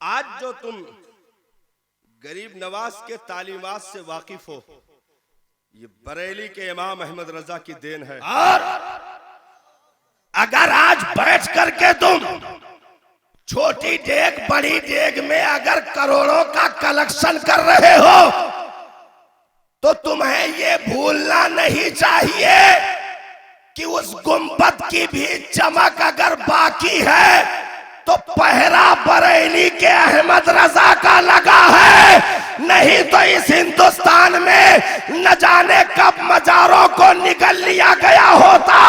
आज जो तुम गरीब नवाज के तालीमात से वाकिफ हो, ये बरेली के इमाम अहमद रजा की देन है। और अगर आज बैठ करके तुम छोटी डेग बड़ी डेग में अगर करोड़ों का कलेक्शन कर रहे हो तो तुम्हें ये भूलना नहीं चाहिए कि उस गुंबद की भी चमक अगर बाकी है तो पहरा बरेली के अहमद रजा का लगा है, नहीं तो इस हिंदुस्तान में न जाने कब मजारों को निगल लिया गया होता।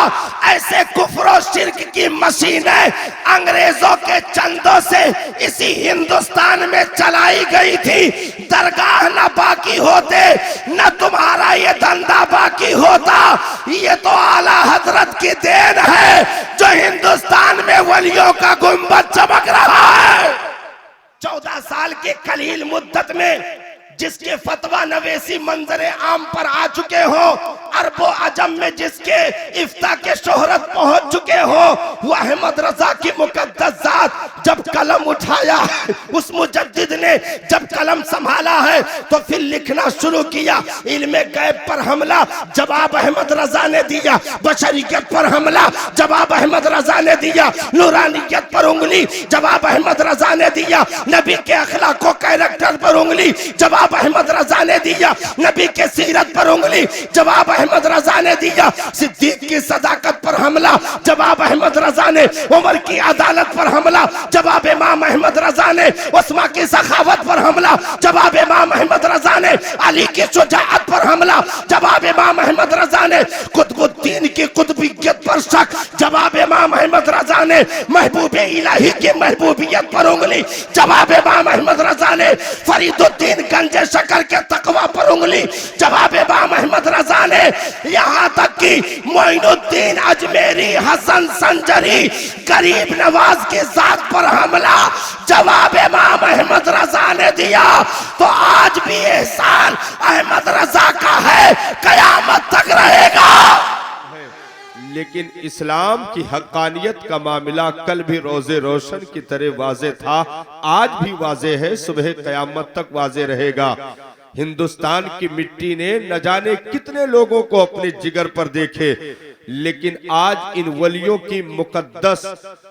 ऐसे कुफ्र और शिर्क की मशीनें अंग्रेजों के चंदों से इसी हिंदुस्तान में चलाई गई थी। दरगाह न बाकी होते, न तुम्हारा ये धंधा बाकी होता। ये तो आला हजरत की देन है जो हिंदुस्तान में वलियों का गुंबद चमक रहा है। 14 साल के कलील मुद्दत में जिसके फतवा नवेसी मंजरे आम पर आ चुके हो, अरबो अजम में जिसके इफ्ता के शोहरत पहुंच चुके हो, वो अहमद रजा की मुकद्दस जात जब कलम उठाया, उस मुजद्दिद ने जब कलम संभाला है तो फिर लिखना शुरू किया। इल्मे गैब पर हमला जवाब अहमद रजा ने दिया, बशरियत पर हमला जवाब अहमद रजा ने दिया, नूरानियत पर उंगली जवाब अहमद रजा ने दिया, नबी के अखलाक व कैरेक्टर पर उंगली जवाब अहमद रजा ने दिया, नबी के सीरत पर उंगली जवाब अहमद रजा ने दिया, सिद्दीक की सदाकत पर हमला जवाब अहमद रजा ने, उमर की अदालत पर हमला जवाब इमाम अहमद रजा ने, उस्मा की सखावत पर हमला जवाब इमाम अहमद रजा ने, अली की शुजाअत पर हमला जवाब इमाम अहमद रजा ने, कुतुबुद्दीन की कुतुबियत पर शक जवाब इमाम अहमद रजा ने, महबूब इलाही की महबूबियत पर उंगली जवाब इमाम अहमद रजा ने, फरीदुद्दीन गंजे शकर के तकवा पर उंगली जवाब इमाम अहमद रजा ने, यहाँ तक कि मोइनुद्दीन अजमेरी, हसन संजरी, गरीब नवाज के जात पर हमला जवाब इमाम अहमद रजा ने दिया। तो आज भी एहसान अहमद रजा का है, कयामत तक रहेगा। लेकिन इस्लाम की हक्कानियत का मामला कल भी रोजे रोशन की तरह वाजे था, आज भी वाजे है, सुबह कयामत तक वाजे रहेगा। हिंदुस्तान की मिट्टी ने न जाने कितने लोगों को अपने जिगर पर देखे, लेकिन आज इन वलियों की मुकद्दस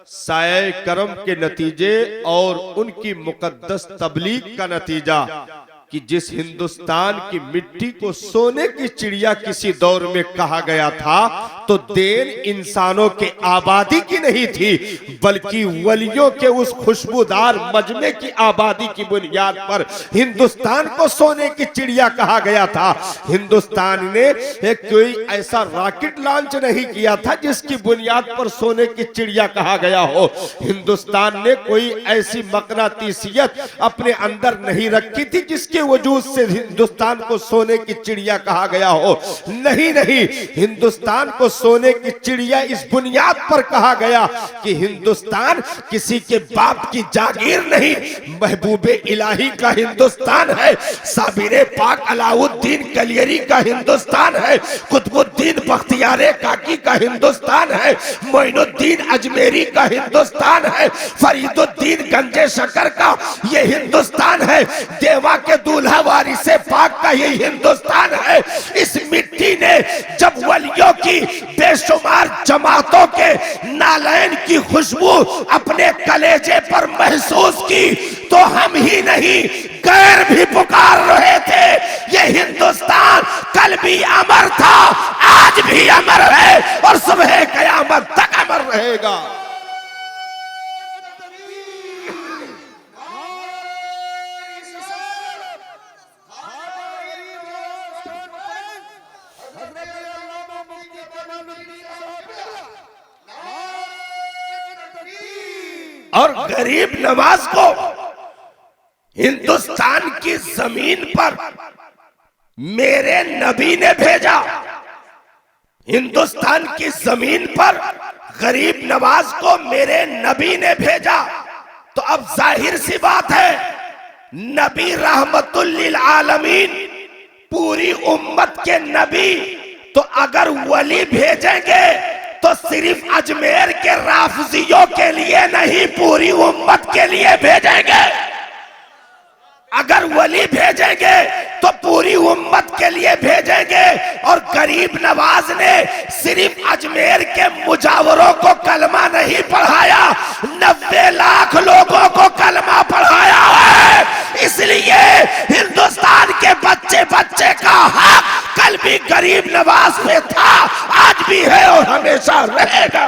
साये करम के नतीजे और उनकी मुकद्दस तबलीग का नतीजा कि जिस हिंदुस्तान की मिट्टी को सोने की चिड़िया किसी दौर में कहा गया था, तो देन इंसानों के आबादी की नहीं थी बल्कि वलियों के उस खुशबूदार मजमे की आबादी की बुनियाद पर हिंदुस्तान को सोने की चिड़िया कहा गया था। हिंदुस्तान ने एक कोई ऐसा रॉकेट लॉन्च नहीं किया था जिसकी बुनियाद पर सोने की चिड़िया कहा गया हो। हिंदुस्तान ने कोई ऐसी मकनातीसियत अपने अंदर नहीं रखी थी जिसके वजूद से हिंदुस्तान को सोने की चिड़िया कहा गया हो। नहीं नहीं, हिंदुस्तान को सोने की चिड़िया इस बुनियाद पर कहा गया कि हिंदुस्तान किसी के बाप की जागीर नहीं, महबूबे इलाही का हिंदुस्तान है, साबिरे पाक अलाउद्दीन कलियरी का हिंदुस्तान है, कुतुबुद्दीन बख्तियारे काकी का हिंदुस्तान है, मोइनुद्दीन अजमेरी का हिंदुस्तान है, फरीदुद्दीन गंजे शकर का ये हिंदुस्तान है, देवा के दूल्हा वारिसे पाक का ये हिंदुस्तान है। इस मिट्टी ने जब वलियों की बेशुमार जमातों के नालैन की खुशबू अपने कलेजे पर महसूस की तो हम ही नहीं गैर भी पुकार रहे थे। ये हिंदुस्तान कल भी अमर था, आज भी अमर है और सुबह कयामत तक अमर रहेगा। और गरीब नवाज को हिंदुस्तान की जमीन पर मेरे नबी ने भेजा। हिंदुस्तान की जमीन पर गरीब नवाज को मेरे नबी ने भेजा। तो अब जाहिर सी बात है, नबी रहमतुल लिल आलमीन, पूरी उम्मत के नबी, तो अगर वली भेजेंगे तो सिर्फ अजमेर के राफजियों के लिए नहीं, पूरी उम्मत के लिए भेजेंगे। अगर वली भेजेंगे तो पूरी उम्मत के लिए भेजेंगे। और गरीब नवाज ने सिर्फ अजमेर के मुजावरों को कलमा नहीं पढ़ाया, 90 लाख लोगों को कलमा पढ़ाया है। इसलिए हिंदुस्तान के बच्चे बच्चे का हक कल भी गरीब नवाज पे था, आज भी है और हमेशा रहेगा।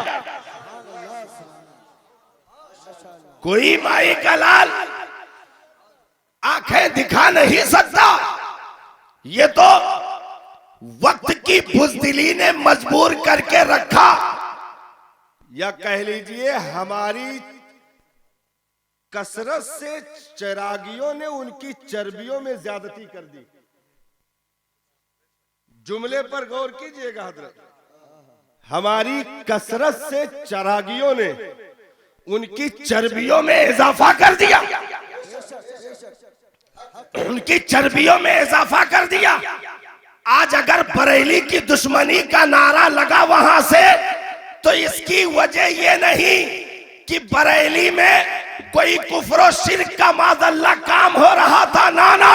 कोई माई का लाल आंखें दिखा नहीं सकता। ये तो वक्त की बुज़दिली ने मजबूर करके रखा, या कह लीजिए हमारी कसरत से चिरागियों ने उनकी चर्बियों में ज्यादती कर दी। जुमले पर गौर कीजिएगा हजरत, हमारी कसरत से चिरागियों ने उनकी चर्बियों में इजाफा कर दिया, उनकी चर्बियों में इजाफा कर दिया। आज अगर बरेली की दुश्मनी का नारा लगा वहां से, तो इसकी वजह ये नहीं कि बरेली में कोई कुफ्र और शिर्क का मादल्ला काम हो रहा था, ना,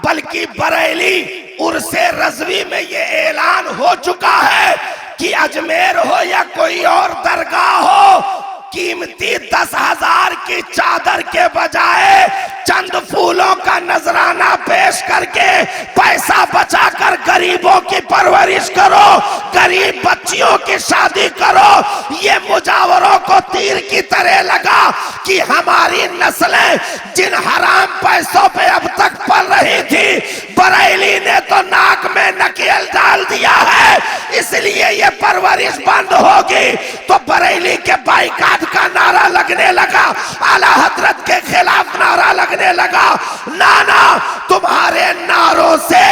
बल्कि बरेली उर्से रज़वी में ये ऐलान हो चुका है कि अजमेर हो या कोई और दरगाह हो, कीमती 10,000 की चादर के बजाय चंद फूलों का नजराना पेश करके पैसा बचाकर गरीबों की परवरिश करो, गरीब बच्चियों की शादी करो। ये मुजावरों को तीर की तरह लगा कि हमारी नस्लें जिन हराम पैसों पे अब तक पल रही थी, बरेली ने तो नाक में नकेल डाल दिया है, इसलिए ये परवरिश बंद होगी। तो बरेली के बाइकाट का नारा लगने लगा, आला हजरत के खिलाफ नारा लगने लगा। ना, तुम्हारे नारों से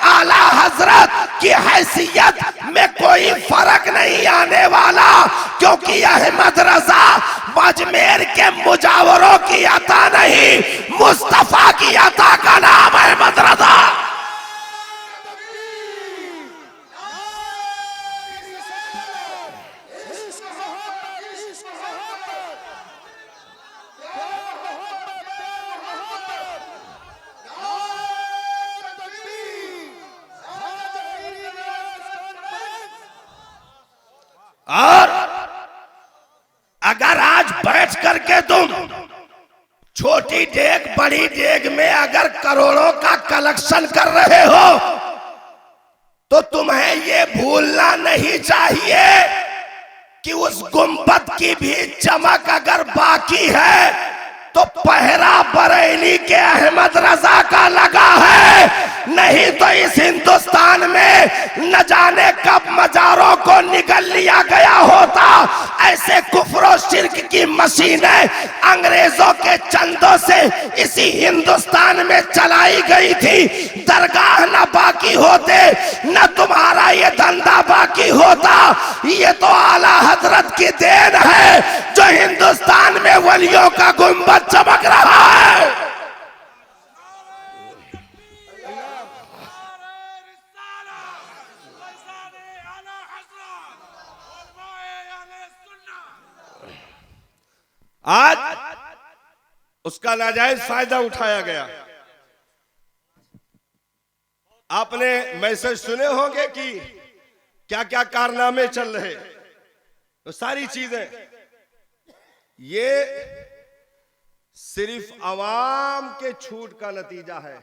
आला हजरत की हैसियत में कोई फर्क नहीं आने वाला, क्योंकि अहमद रजा अजमेर के मुजावरों की अता नहीं, मुस्तफा की अता का नाम अहमद रजा। और अगर आज बैठ करके तुम छोटी डेग बड़ी डेग में अगर करोड़ों का कलेक्शन कर रहे हो, तो तुम्हें ये भूलना नहीं चाहिए कि उस गुंबद की भी चमक अगर बाकी है तो पहरा बरेली के अहमद रजा का लगा है। नहीं तो इस हिंदुस्तान में न जाने कब मजारों को निगल लिया गया होता। ऐसे कुफ्र और शिर्क की मशीनें अंग्रेजों के चंदों से इसी हिंदुस्तान में चलाई गई थी। दरगाह न बाकी होते, न तुम्हारा ये धंधा बाकी होता। ये तो आला हजरत की देन है जो हिंदुस्तान में वलियों का गुंबद चमक रहा है। आज उसका नाजायज फायदा उठाया गया। आपने मैसेज सुने होंगे कि क्या क्या कारनामे चल रहे, तो सारी चीजें ये सिर्फ अवाम के छूट का नतीजा है।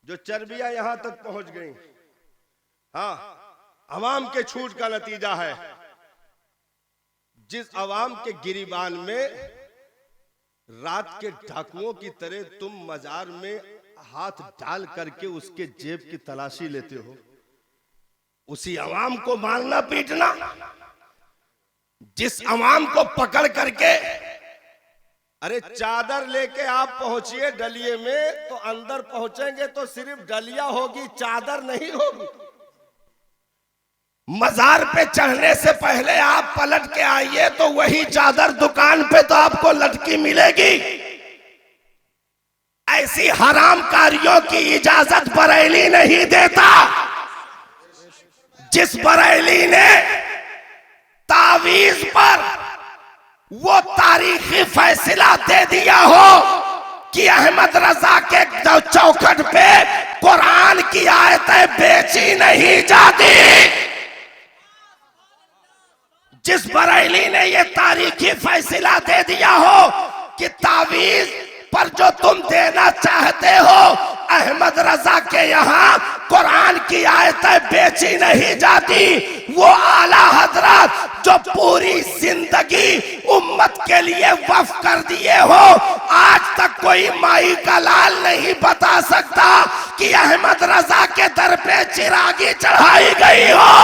जो चर्बियां यहां तक पहुंच गई, हाँ, अवाम के छूट का नतीजा है। जिस अवाम के गिरीबान में रात के डाकुओं की तरह तुम मजार में हाथ डाल करके उसके जेब की तलाशी लेते हो, उसी अवाम को मारना पीटना, जिस अवाम को पकड़ करके, अरे चादर लेके आप पहुंचिए डलिए में, तो अंदर पहुंचेंगे तो सिर्फ डलिया होगी, चादर नहीं होगी। मजार पे चढ़ने से पहले आप पलट के आइए तो वही चादर दुकान पे तो आपको लटकी मिलेगी। ऐसी हरामकारियों की इजाजत बरेली नहीं देता। जिस बरेली ने तावीज पर वो तारीखी फैसला दे दिया हो कि अहमद रजा के चौखट पे कुरान की आयतें बेची नहीं जाती। जिस बरेली ने ये तारीखी फैसला दे दिया हो कि तावीज पर जो तुम देना चाहते हो अहमद रजा के यहाँ कुरान की आयतें बेची नहीं जाती, वो आला हजरत जो पूरी जिंदगी उम्मत के लिए वक्फ कर दिए हो, आज तक कोई माई का लाल नहीं बता सकता कि अहमद रजा के दर पे चिरागी चढ़ाई गई हो।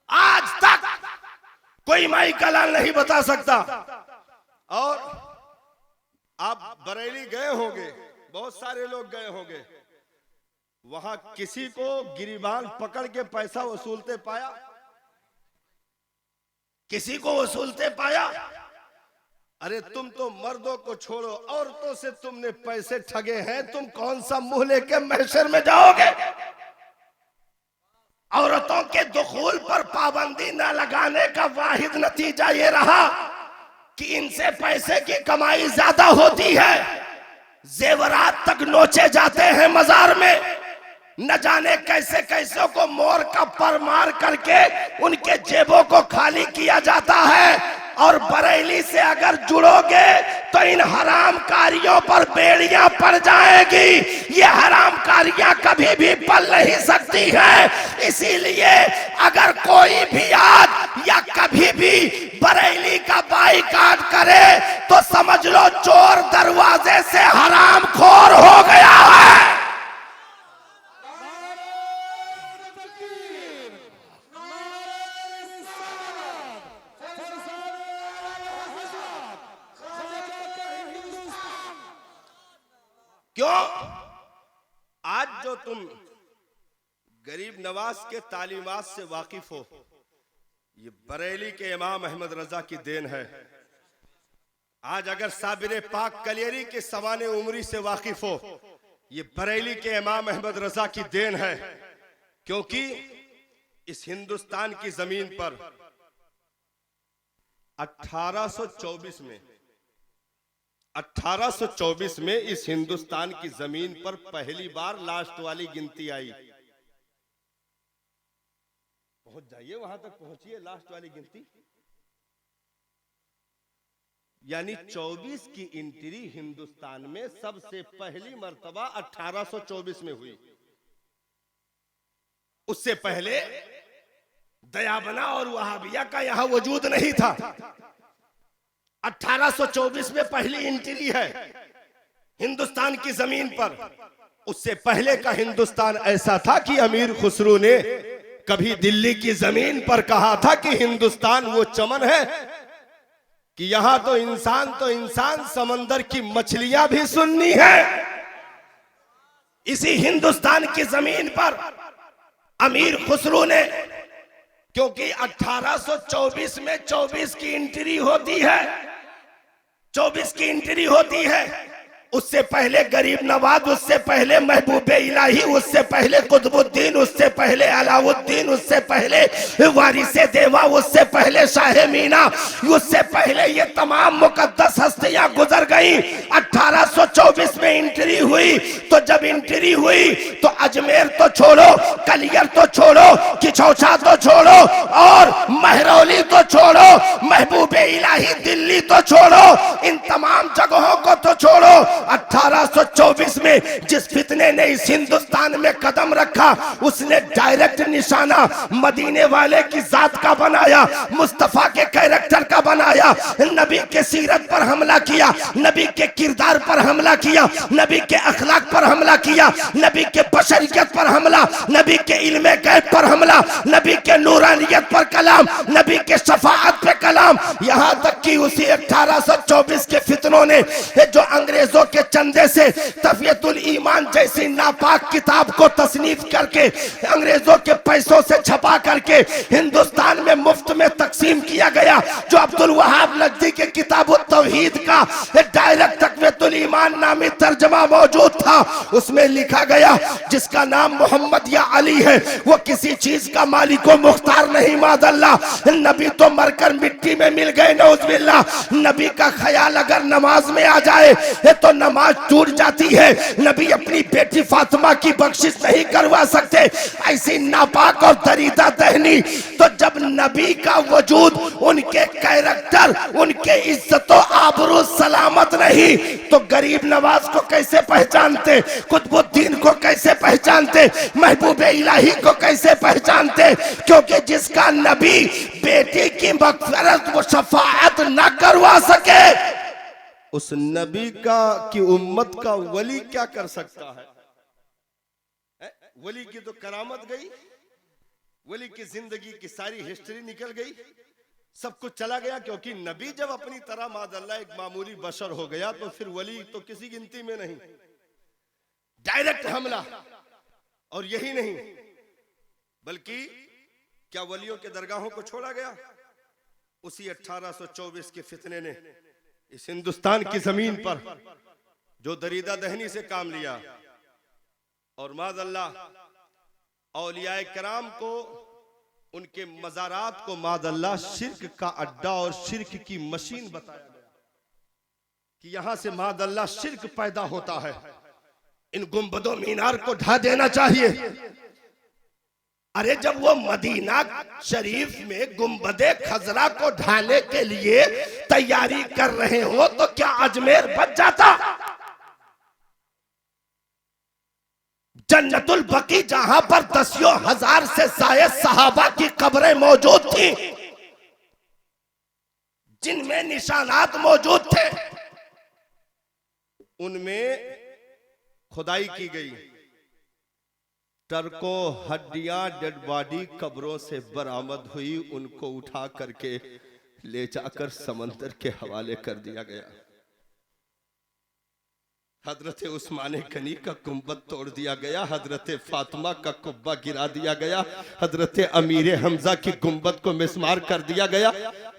आज तक कोई माई का लाल नहीं बता सकता। और आप बरेली गए होंगे, बहुत सारे लोग गए होंगे, वहां किसी को गिरीबान पकड़ के पैसा वसूलते पाया? किसी को वसूलते पाया? अरे तुम तो मर्दों को छोड़ो, औरतों से तुमने पैसे ठगे हैं, तुम कौन सा मुंह लेके महशर में जाओगे? औरतों के दुखूल पर पाबंदी न लगाने का वाहिद नतीजा ये रहा कि इनसे पैसे की कमाई ज्यादा होती है। जेवरात तक नोचे जाते हैं मजार में, न जाने कैसे कैसे को मोर का पर मार करके उनके जेबों को खाली किया जाता है। और बरेली से अगर जुड़ोगे तो इन हरामकारियों पर बेड़ियां पड़ जाएगी। ये हरामकारियां कभी भी पल नहीं सकती हैं। इसीलिए अगर कोई भी आज या कभी भी बरेली का बाइकाट करे तो समझ लो चोर दरवाजे से हरामखोर हो गया है। क्यों? आज जो तुम गरीब नवाज के तालीमात से वाकिफ हो, ये बरेली के इमाम अहमद रजा की देन है। आज अगर साबिर पाक कलियरी के सवाने उमरी से वाकिफ हो, ये बरेली के इमाम अहमद रजा की देन है। क्योंकि इस हिंदुस्तान की जमीन पर 1824 में इस हिंदुस्तान की जमीन पर पहली बार लास्ट वाली गिनती आई। पहुंच जाइए, वहां तक पहुंचिए, लास्ट वाली गिनती यानी 24 की एंट्री हिंदुस्तान में सबसे पहली मर्तबा 1824 में हुई। उससे पहले दयाबना और वहाबिया का यहां वजूद नहीं था। 1824 में पहली एंट्री है हिंदुस्तान की जमीन पर। उससे पहले का हिंदुस्तान ऐसा था कि अमीर खुसरो ने कभी दिल्ली की जमीन पर कहा था कि हिंदुस्तान वो चमन है कि यहां तो इंसान समंदर की मछलियां भी सुन्नी है। इसी हिंदुस्तान की जमीन पर अमीर खुसरो ने, क्योंकि 1824 में 24 की एंट्री होती है, 24 की एंट्री होती है। उससे पहले गरीब नवाज, उससे पहले महबूबे इलाही, उससे पहले कुतुबुद्दीन, उससे पहले अलाउद्दीन, उससे पहले वारिसे देवा, उससे पहले शाह मीना, उससे पहले ये तमाम मुकद्दस हस्तियां गुजर गई। 1824 में एंट्री हुई। तो जब एंट्री हुई तो अजमेर तो छोड़ो, कलियर तो छोड़ो, किचौछा तो छोड़ो और महरौली तो छोड़ो, महबूबे इलाही दिल्ली तो छोड़ो, इन तमाम जगहों को तो छोड़ो। 1824 में जिस फितने ने इस हिंदुस्तान में कदम रखा, उसने डायरेक्ट निशाना मदीने वाले की जात का बनाया, मुस्तफा के कैरेक्टर का बनाया, नबी के सीरत पर हमला किया, नबी के किरदार पर हमला किया, नबी के अखलाक पर हमला किया, नबी के बशरियत पर हमला, नबी के इल्मे गैब पर हमला, नबी के नूरानियत पर कलाम, नबी के शफाअत पे कलाम। यहां तक कि उसी 1824 के फितनों ने जो अंग्रेजों के चंदे से तफियतुल ईमान जैसी नापाक किताब को तसनीफ करके अंग्रेजों के पैसों से छपा करके हिंदुस्तान में मुफ्त में तकसीम किया गया, जो अब्दुल वहाब नजदी के किताब तौहीद का डायरेक्ट तफियतुल तारीकुल ईमान नामी तर्जमा मौजूद था। उसमें लिखा गया जिसका नाम मोहम्मद या अली है वो किसी चीज का मालिक व मुख्तार नहीं। मादल्लाह, नबी तो मरकर मिट्टी में मिल गए, नौज़बिल्लाह। नबी का ख्याल अगर नमाज में आ जाए तो नमाज टूट जाती है। नबी अपनी बेटी फातिमा की बख्शिश नहीं करवा सकते, ऐसी नापाक और दरीदा दहनी। तो जब नबी का वजूद, उनके कैरेक्टर, उनके इज्जत और आबरू सलामत नहीं तो गरीब नवाज को कैसे पहचानते, कुतुबुद्दीन को कैसे पहचानते, महबूब इलाही को कैसे पहचानते? क्योंकि जिसका नबी बेटी की मग़फ़िरत व शफाअत न करवा सके, उस नबी का की उम्मत का वली क्या कर सकता है? वली की तो करामत गई, वली की जिंदगी की सारी हिस्ट्री निकल गई, सब कुछ चला गया। क्योंकि नबी जब अपनी तरह मादल्ला एक मामूली बशर हो गया तो फिर वली तो किसी गिनती में नहीं। डायरेक्ट हमला। और यही नहीं बल्कि क्या वलियों के दरगाहों को छोड़ा गया? उसी 1824 के फितने ने इस हिंदुस्तान की जमीन पर जो दरीदा दहनी से काम लिया और मादल्लाह औलियाए कराम को, उनके मज़ारात को मादल्लाह शिर्क का अड्डा और शिर्क की मशीन बताया गया कि यहां से मादल्लाह शिर्क पैदा होता है। इन गुंबदों मीनार को ढा देना चाहिए। अरे जब वो मदीना शरीफ में गुंबदे खजरा को ढाने के लिए तैयारी कर रहे हो तो क्या अजमेर बच जाता? जन्नतुल बकी जहां पर दसियों हजार से जायद सहाबा की कब्रें मौजूद थी, जिनमें निशानात मौजूद थे, उनमें खुदाई की गई। टर्को हड्डियां डेड बॉडी कब्रों से बरामद हुई, उनको उठा करके ले जाकर समंदर के हवाले कर दिया गया। हजरत उस्मान गनी का गुंबद तोड़ दिया गया, हजरत फातिमा का कुब्बा गिरा दिया गया, हजरत अमीर हमजा की गुंबद को मिस्मार कर दिया गया।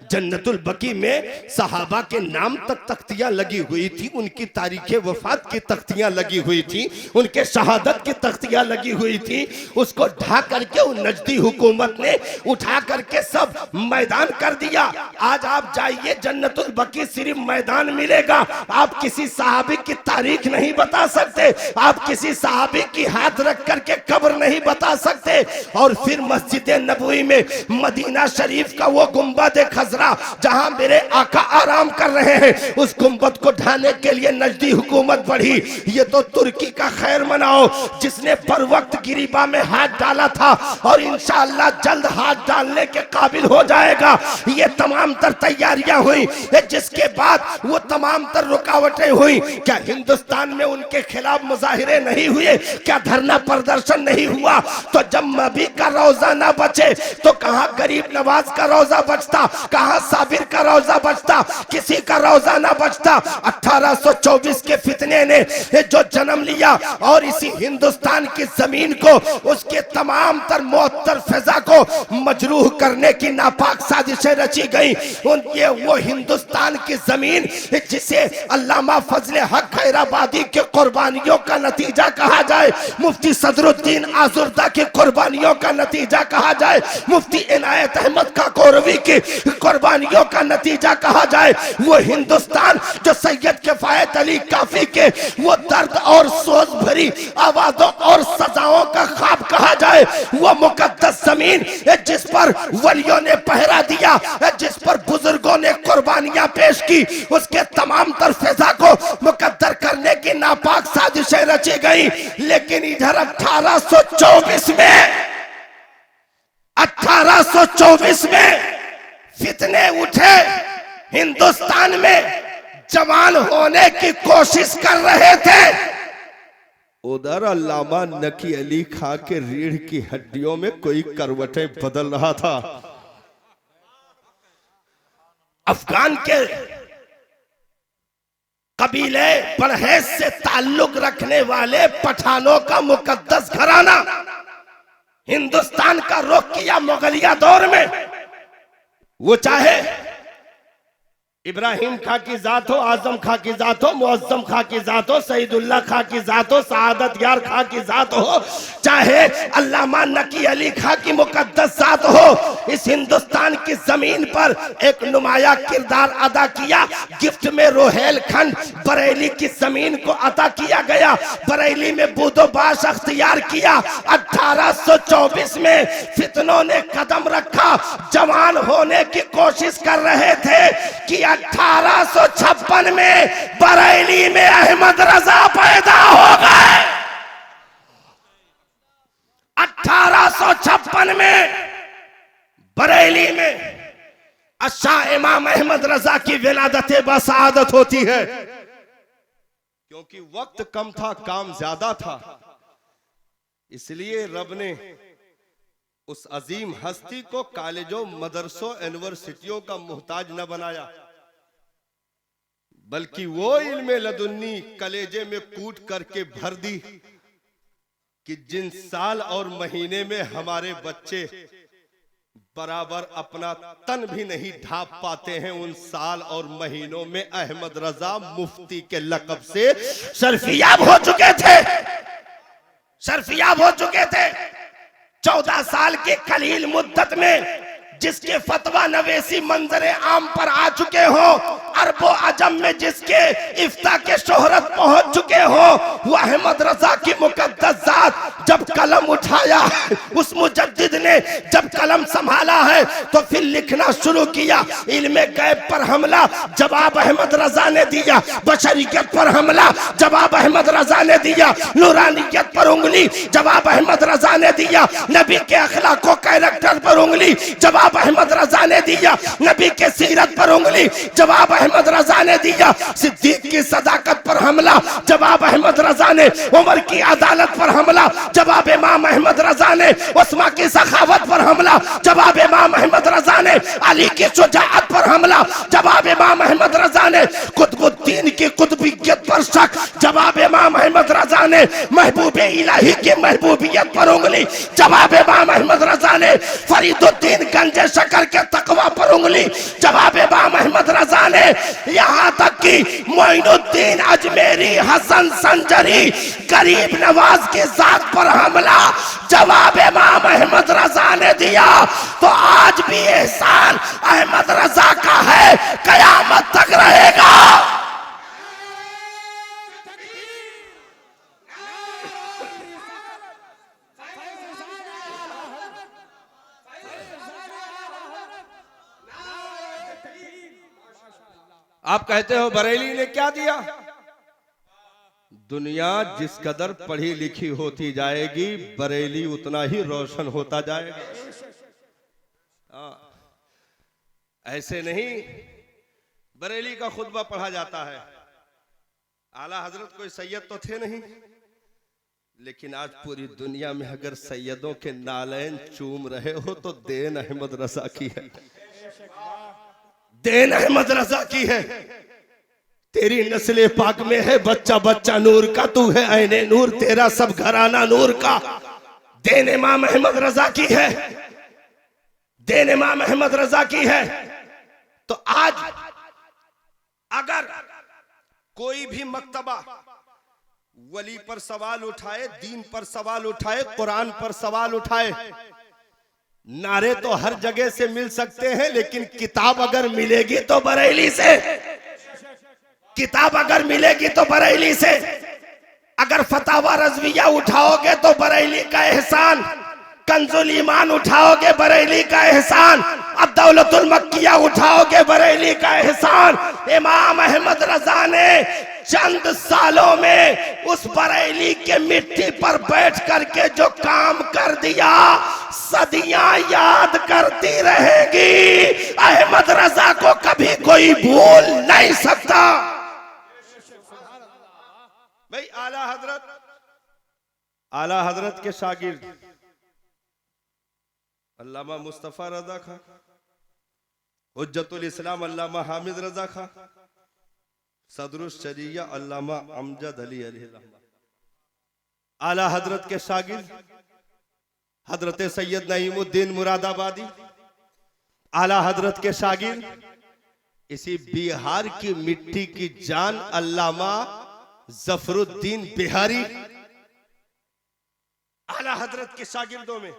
जन्नतुल बकी में सहाबा के नाम तक तख्तियां लगी हुई थी, उनकी तारीख वफात की तख्तियां लगी हुई थी, उनके शहादत की तख्तियां लगी हुई थी। उसको ढा करके उन नजदी हुकूमत ने उठा करके सब मैदान कर दिया। आज आप जाइए जन्नतुल बकी सिर्फ मैदान मिलेगा, आप किसी सहाबी की तारीख नहीं बता सकते, आप किसी सहाबी की हाथ रख करके कब्र नहीं बता सकते। और फिर मस्जिद नबवी में मदीना शरीफ का वो गुंबद खजरा जहां मेरे आका आराम कर रहे हैं, उस गुंबद को ढाने के लिए नजदी हुकूमत बढ़ी। ये तो तुर्की का खैर मनाओ जिसने पर वक्त गिरिबा में हाथ डाला था और इंशाअल्लाह जल्द हाथ डालने के काबिल हो जाएगा। ये तमाम तर तैयारियां हुई, जिसके बाद वो तमाम तर रुकावटें हुई। क्या हिंदुस्तान में उनके खिलाफ मुजाहिरे नहीं हुए? क्या धरना प्रदर्शन नहीं हुआ? तो जब नबी का रोजा ना बचे तो कहां गरीब नवाज का रोजा बचता, कहां साबिर का रोजा बचता, किसी का रोजा ना बचता। 1824 के फितने ने जो जन्म लिया और इसी हिंदुस्तान की जमीन को, उसके तमाम तर मुअत्तर फिजा को मजरूह करने की नापाक साजिशें रची गई। उनके वो हिंदुस्तान की जमीन जिसे अल्लामा फजले हक खैराबादी के कुर्बानियों का नतीजा कहा जाए, मुफ्ती सदरुद्दीन आजुर्दा की कुर्बानियों का नतीजा कहा जाए, मुफ्ती इनायत अहमद काकोरवी की कुर्बानियों का नतीजा कहा जाए, वो हिंदुस्तान जो सैयद किफायत अली काफी के वो दर्द और सोच भरी आवाजों और सजाओं का ख्वाब कहा जाए, वो मुकद्दस जमीन जिस पर वलियों ने पहरा दिया, जिस पर बुजुर्गों ने कुर्बानियां पेश की, उसके तमाम तर फिजा को मुकद्दर करने की नापाक साजिशें रची गई। लेकिन इधर 1824 में फितने उठे, हिंदुस्तान में जवान होने की कोशिश कर रहे थे। उधर अल्लामा नकी अली खां के रीढ़ की हड्डियों में कोई करवटें बदल रहा था। अफगान के कबीले परहेज से ताल्लुक रखने वाले पठानों का मुकद्दस घराना हिंदुस्तान का रुख किया मुगलिया दौर में। वो चाहे इब्राहिम खां की जात हो, आजम खां की जात हो, मुअज्जम खां की जात हो, सईदुल्लाह खां की जात हो, सआदत यार खां की जात हो, चाहे अल्लामा नकी अली खां की मुकद्दस जात हो, इस हिंदुस्तान की जमीन पर एक नुमाया किरदार अदा किया। गिफ्ट में रोहेल खंड बरेली की जमीन को अता किया गया। बरेली में बूदोबाश अख्तियार किया। 1824 में फितनों ने कदम रखा, जवान होने की कोशिश कर रहे थे कि 1856 में बरेली में अहमद रजा पैदा हो गए। 1856 में बरेली में शाह इमाम अहमद रजा की विलादत बसादत होती है। क्योंकि वक्त कम था, काम ज्यादा था, इसलिए रब ने उस अजीम हस्ती को कॉलेजों, मदरसों, यूनिवर्सिटियों का मोहताज न बनाया, बल्कि वो इल्मे लदुन्नी कलेजे में कूट करके भर दी कि जिन साल और महीने में हमारे बच्चे बराबर अपना तन भी नहीं ढांप पाते हैं, उन साल और महीनों में अहमद रजा मुफ्ती के लक़ब से शर्फियाब हो चुके थे। शर्फियाब हो चुके थे। 14 साल के कलील मुद्दत में जिसके फतवा नवेसी मंजरे आम पर आ चुके हो, अरबो अजम में जिसके इफ्ता के शोहरत पहुंच चुके हो, वो अहमद रजा की मुकद्दस जात जब कलम उठाया, उस मुजद्दिद ने जब कलम संभाला है तो फिर लिखना शुरू किया। इल्मे गैब पर हमला, जवाब अहमद रजा ने दिया। बशरियत पर हमला, जवाब अहमद रजा ने दिया। नूरानियत पर उंगली, जवाब अहमद रजा ने दिया। नबी के अखलाक व कैरेक्टर पर उंगली, जवाब अहमद रजा ने दिया। नबी के सीरत पर उंगली, जवाब अहमद रजा ने दिया। सिद्दीक की सदाकत पर हमला, जवाब अहमद रजा ने। उमर की अदालत पर हमला, जवाब इमाम अहमद रजा ने। उस्मा की सखावत पर हमला, जवाब इमाम अहमद रजा ने। अली की शुजाअत पर हमला, जवाब इमाम अहमद रजा ने। कुतुबुद्दीन की कुतुबियत पर शक, जवाब इमाम अहमद रजा ने। महबूब इलाही की महबूबियत पर उंगली, जवाब इमाम अहमद रजा ने। फरीदुद्दीन गंज शकर के तकवा पर उंगली, जवाब इमाम अहमद रजा ने। यहाँ तक कि मोइनुद्दीन अजमेरी, हसन संजरी, गरीब नवाज की जात पर हमला, जवाब इमाम अहमद रजा ने दिया। तो आज भी एहसान अहमद रजा का है, कयामत तक रहेगा। आप कहते हो बरेली ने क्या दिया? दुनिया जिस कदर पढ़ी लिखी होती जाएगी, बरेली उतना ही रोशन होता जाएगा। ऐसे नहीं बरेली का खुतबा पढ़ा जाता है। आला हजरत कोई सैयद तो थे नहीं, लेकिन आज पूरी दुनिया में अगर सैयदों के नालैन चूम रहे हो तो देन अहमद रजा की है। देन अहमद रजा की है। तेरी नस्ले पाक में है बच्चा बच्चा नूर का, तू है ऐने नूर, तेरा सब घराना नूर का। देन इमाम अहमद रजा की है। देन इमाम अहमद रजा की है। तो आज अगर कोई भी मक्तबा वली पर सवाल उठाए, दीन पर सवाल उठाए, कुरान पर सवाल उठाए, नारे तो हर जगह से मिल सकते हैं, लेकिन किताब अगर मिलेगी तो बरेली से। किताब अगर मिलेगी तो बरेली से। अगर फतावा रज़विया उठाओगे तो बरेली का एहसान, कंजुल ईमान उठाओगे बरेली का एहसान, अद-दौलतुल मक्किया उठाओगे बरेली का एहसान। इमाम अहमद रजा ने चंद सालों में उस बरेली के मिट्टी पर बैठ करके जो काम कर दिया, सदियां याद करती रहेगी। अहमद रजा को कभी कोई भूल नहीं सकता। भाई आला हजरत के शागिर्द अल्लामा मुस्तफा रजा खां, हुज्जतुल इस्लाम अल्लामा हामिद रजा खां, सदरुस शरिया अल्लामा अमजद अली अलैहिर्रहमत, आला हजरत के शागिर्द हजरत सैयद नईमुद्दीन मुरादाबादी, आला हजरत के शागिर्द इसी बिहार की मिट्टी की जान अल्लामा जफरुद्दीन बिहारी आला हजरत के शागिर्दों में,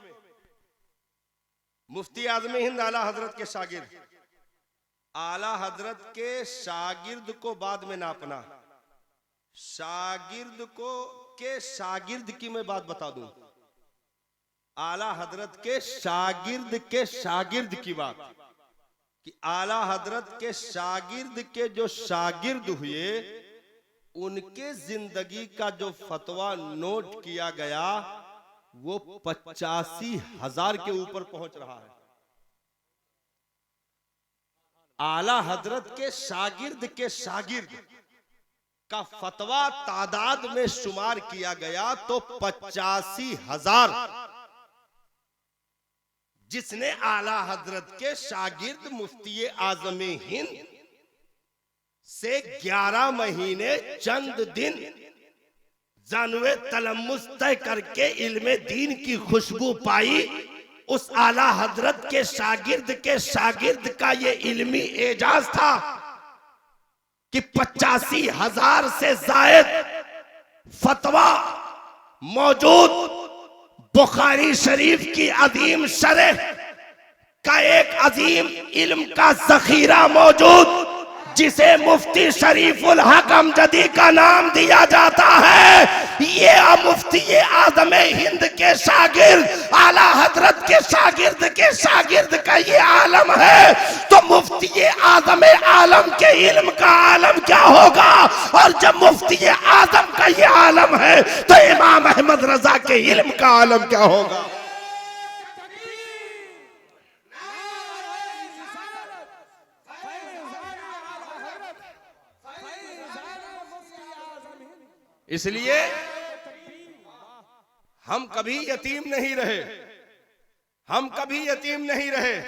मुफ्ती आज़म हिंद आला हजरत के शागिर्द, आला हजरत के शागिर्द को बाद में नापना, शागिर्द को के शागिर्द की मैं बात बता दूं, आला हजरत के शागिर्द की बात, कि आला हजरत के शागिर्द के जो शागिर्द हुए उनके जिंदगी का जो फतवा नोट किया गया वो 85,000 के ऊपर पहुंच रहा है। आला हजरत के शागिर्द का फतवा तादाद में शुमार किया गया तो 85,000। जिसने आला हजरत के शागिर्द मुफ्ती आज़म हिंद से 11 महीने चंद दिन जानवे तलम्मुस तय करके इल्मे दीन की खुशबू पाई, उस आला हजरत के शागिर्द का ये इल्मी एजाज था कि 85,000 से जायद फतवा मौजूद बुखारी शरीफ की अजीम शरह का एक अजीम इल्म का जखीरा मौजूद, जिसे मुफ्ती शरीफुल हक अमजदी का नाम दिया जाता है। ये मुफ्ती आज़म हिंद के शागिर्द आला हजरत के शागिर्द का ये आलम है, तो मुफ्ती आज़म आलम के इल्म का आलम क्या होगा। और जब मुफ्ती आज़म का ये आलम है तो इमाम अहमद रजा के इल्म का आलम क्या होगा। इसलिए हम कभी यतीम नहीं रहे,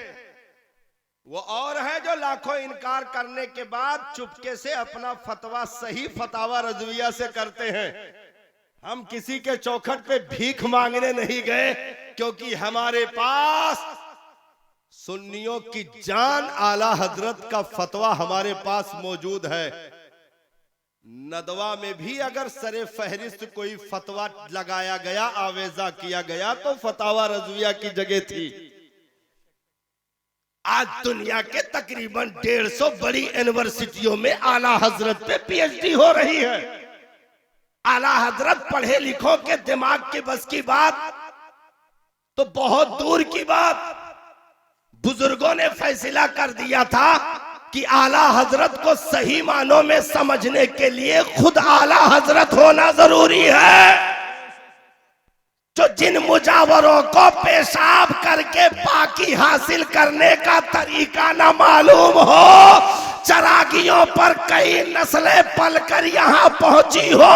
वो और है जो लाखों इनकार करने के बाद चुपके से अपना फतवा सही फतावा रज़विया से करते हैं। हम किसी के चौखट पे भीख मांगने नहीं गए, क्योंकि हमारे पास सुन्नियों की जान आला हजरत का फतवा हमारे पास मौजूद है। नदवा में भी अगर सरे फहरिस्त कोई फतवा लगाया गया, आवेजा किया गया, तो फतावा रज़विया की जगह थी। आज दुनिया के तकरीबन 150 बड़ी यूनिवर्सिटियों में आला हजरत पे पीएचडी हो रही है। आला हजरत पढ़े लिखों के दिमाग की बस की बात तो बहुत दूर की बात। बुजुर्गों ने फैसला कर दिया था कि आला हजरत को सही मानों में समझने के लिए खुद आला हजरत होना जरूरी है। जो जिन मुजावरों को पेशाब करके पाकी हासिल करने का तरीका ना मालूम हो, चरागियों पर कई नस्लें पलकर यहाँ पहुंची हो,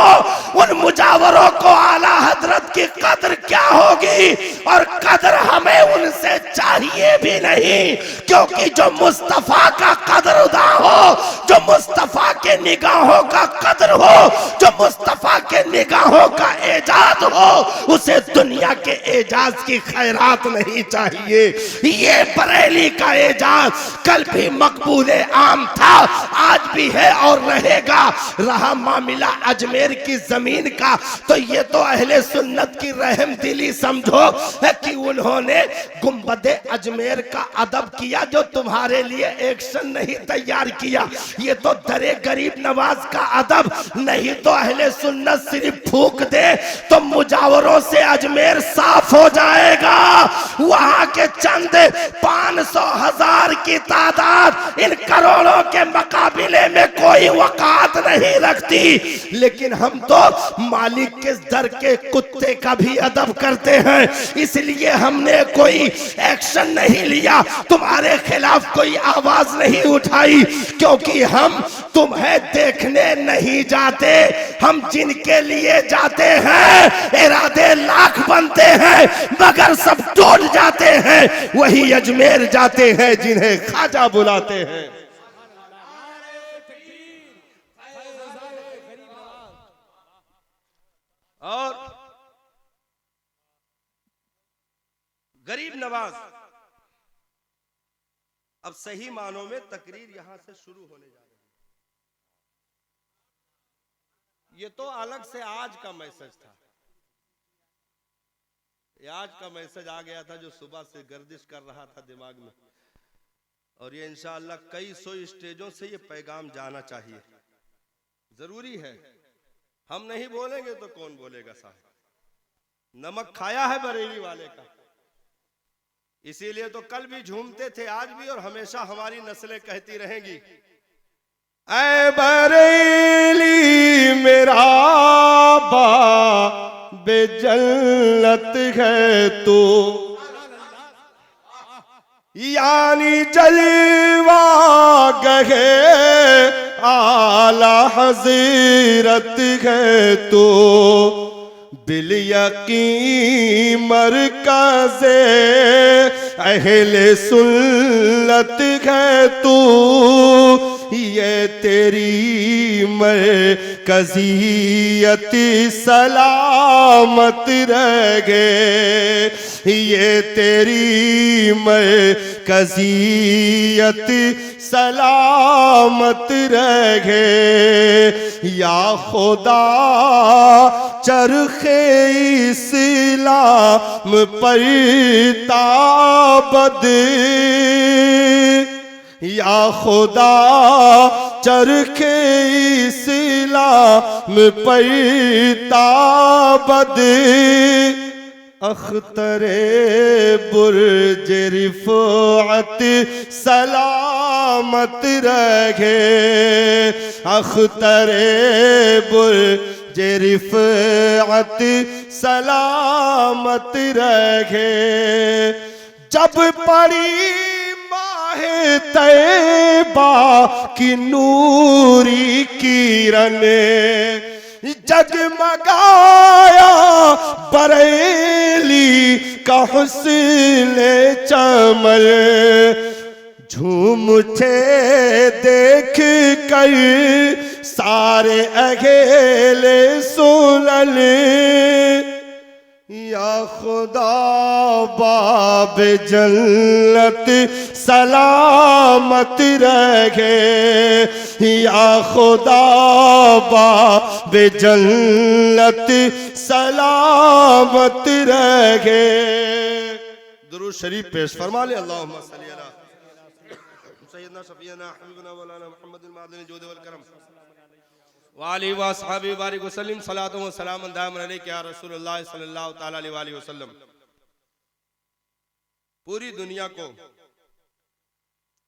उन मुजावरों को आला हजरत की कदर क्या होगी। और कदर हमें उनसे चाहिए भी नहीं, क्योंकि जो मुस्तफा का कदर उदा हो, जो मुस्तफा के निगाहों का कदर हो, जो मुस्तफा के निगाहों का एजाज हो, उसे दुनिया के एजाज की खैरात नहीं चाहिए। ये बरेली का एजाज कल भी मकबूल आम था, आज भी है और रहेगा। रहा मामला अजमेर की जमीन का, तो ये तो अहले सुन्नत की रहम दिली समझो कि उन्होंने गुंबदे अजमेर का अदब किया, जो तुम्हारे लिए एक्शन नहीं तैयार किया। ये तो दरे गरीब नवाज का अदब नहीं, तो अहले सुन्नत सिर्फ फूक दे तो मुजावरों से अजमेर साफ हो जाएगा। वहां के चंद 500,000 की तादाद इन करोड़ों के मुकाबले में कोई वकात नहीं रखती। लेकिन हम तो मालिक के दर के कुत्ते का भी अदब करते हैं, इसलिए हमने कोई एक्शन नहीं लिया, तुम्हारे खिलाफ कोई आवाज नहीं उठाई, क्योंकि हम तुम्हें देखने नहीं जाते। हम जिनके लिए जाते हैं इरादे लाख बनते हैं, मगर सब टूट जाते हैं। वही अजमेर जाते हैं जिन्हें ख्वाजा बुलाते हैं। और गरीब नवाज अब सही मानों में तकरीर यहां से शुरू होने जा रही है। ये तो अलग से आज का मैसेज था, ये आज का मैसेज आ गया था जो सुबह से गर्दिश कर रहा था दिमाग में, और ये इंशाअल्लाह कई सौ स्टेजों से ये पैगाम जाना चाहिए, जरूरी है। हम नहीं बोलेंगे तो कौन बोलेगा साहब, नमक खाया है बरेली वाले का। इसीलिए तो कल भी झूमते थे, आज भी, और हमेशा हमारी नस्लें कहती रहेंगी, ऐ बरेली मेरा बाबे जन्नत है तो, यानी जलवा गहे आला हज़रत है तो, बिल यकीन मरकज़े अहले सुन्नत है तू, ये तेरी मरकज़ियत सलामत रहे, ये तेरी मरकज़ियत सलामत रहे, या खुदा चरखे इस्लाम पर ताबद, या खुदा चरखे इस्लाम पर ताबद, अख्तरे बुर्ज रिफ़अत सलामत रहे, अख्तरे बुर्ज रिफ़अत सलामत रहे। जब पड़ी माहे तैबा की नूरी किरण, जगमगाया बरेली का हुस्न चमन, झूम उठे देख कर सारे अकेले सुनन, या खुदा बाब जन्नत सलामत रहे, या खुदा बाब जन्नत सलामत रहे। दुरूद शरीफ पेश फरमा ले, अल्लाहुम्मा सल्ली अला सय्यदना शफीना हबीबना मौलाना मुहम्मदिल मादनी जूद वल करम वाली व असहाबी बारिक वसल्लम सलातो व सलाम दाम अलैका या रसूलुल्लाह सल्लल्लाहु तआला अलैहि वसल्लम। पूरी दुनिया को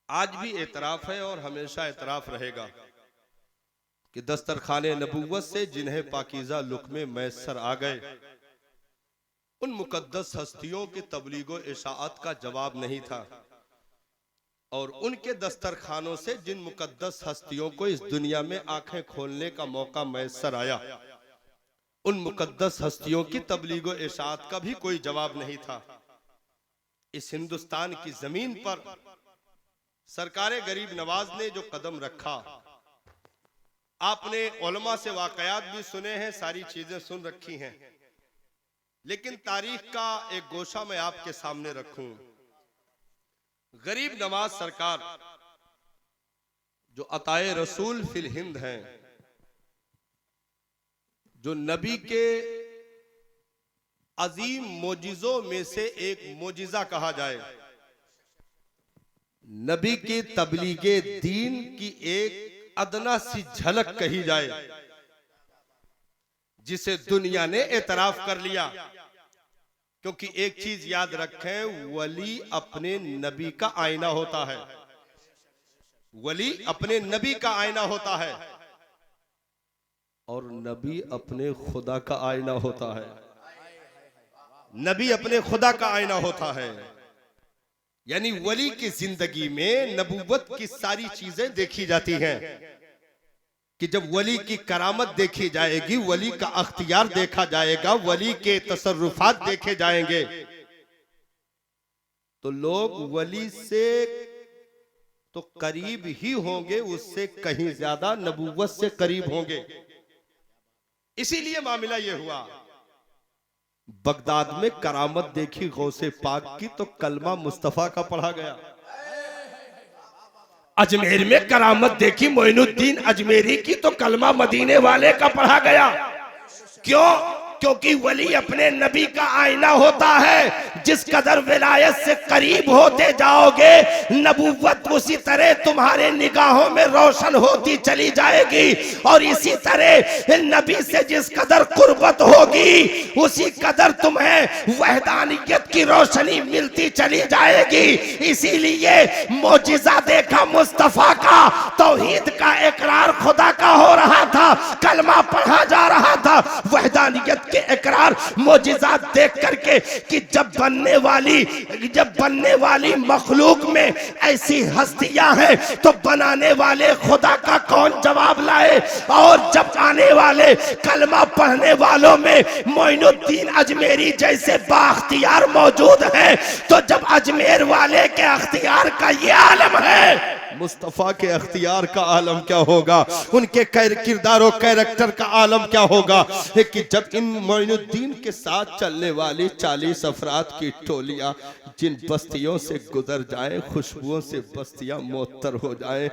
आज भी एतराफ है और हमेशा एतराफ रहेगा कि दस्तरखाने नबूवत से जिन्हें पाकीज़ा लुक़मे मैसर आ गए, उन मुकद्दस हस्तियों के तबलीगो इशाअत का जवाब नहीं था, और उनके दस्तरखानों से जिन मुकद्दस हस्तियों को इस दुनिया में आंखें खोलने का मौका मैसर आया, उन मुकद्दस हस्तियों की तबलीगो इशाअत का भी कोई जवाब नहीं था। इस हिंदुस्तान की जमीन पर सरकारे गरीब नवाज ने जो कदम रखा, आपने उलमा से वाकयात भी सुने हैं, सारी चीजें सुन रखी हैं, लेकिन तारीख का एक गोशा मैं आपके सामने रखूं। गरीब नवाज सरकार जो अताए रसूल फिल हिंद हैं, जो नबी के अजीम मोजिज़ों में से एक मोजिज़ा कहा जाए, नबी की तबलीगे दीन की एक अदना सी झलक कही जाए, जिसे दुनिया ने एतराफ कर लिया। क्योंकि एक चीज याद रखें, वली अपने नबी का आईना होता है, वली अपने नबी का आईना होता है, और नबी अपने खुदा का आईना होता है, नबी अपने खुदा का आईना होता है। यानी वली की जिंदगी में नबूवत की सारी चीजें देखी जाती हैं, कि जब वली की करामत देखी जाएगी, वली का अख्तियार देखा जाएगा, वली के तसर्रुफात देखे जाएंगे, तो लोग वली से तो करीब ही होंगे, उससे कहीं ज्यादा नबूवत से करीब होंगे। इसीलिए मामला यह हुआ, बगदाद में करामत देखी गौसे पाक की, तो कलमा मुस्तफा का पढ़ा गया। अजमेर में करामत देखी मोइनुद्दीन अजमेरी की, तो कलमा मदीने वाले का पढ़ा गया। क्यों? क्योंकि वली अपने नबी का आईना होता है। जिस कदर विलायत से करीब होते जाओगे, नबूवत उसी तरह तुम्हारे निगाहों में रोशन होती चली जाएगी, और इसी तरह नबी से जिस कदर कुर्बत होगी, उसी कदर तुम्हें वहदानियत की रोशनी मिलती चली जाएगी। इसीलिए मोजिजा देखा मुस्तफा का, तौहीद का इकरार खुदा का हो रहा था, कलमा पढ़ा जा रहा था, वहदानियत के इकरार मोजिज़ात देख करके कि जब बनने वाली मखलूक में ऐसी हस्तियां हैं, तो बनाने वाले खुदा का कौन जवाब लाए। और जब आने वाले कलमा पढ़ने वालों में मोइनुद्दीन अजमेरी जैसे बाख्तियार मौजूद हैं, तो जब अजमेर वाले के अख्तियार का ये आलम है, मुस्तफ़ा के अख्तियार का आलम क्या होगा, उनके किरदार और कैरेक्टर का आलम क्या होगा। कि जब इन मोइनुद्दीन के साथ चलने वाली 40 अफराद की टोलियां जिन बस्तियों से गुजर जाएं, खुशबुओं से बस्तियां मुअत्तर हो जाएं,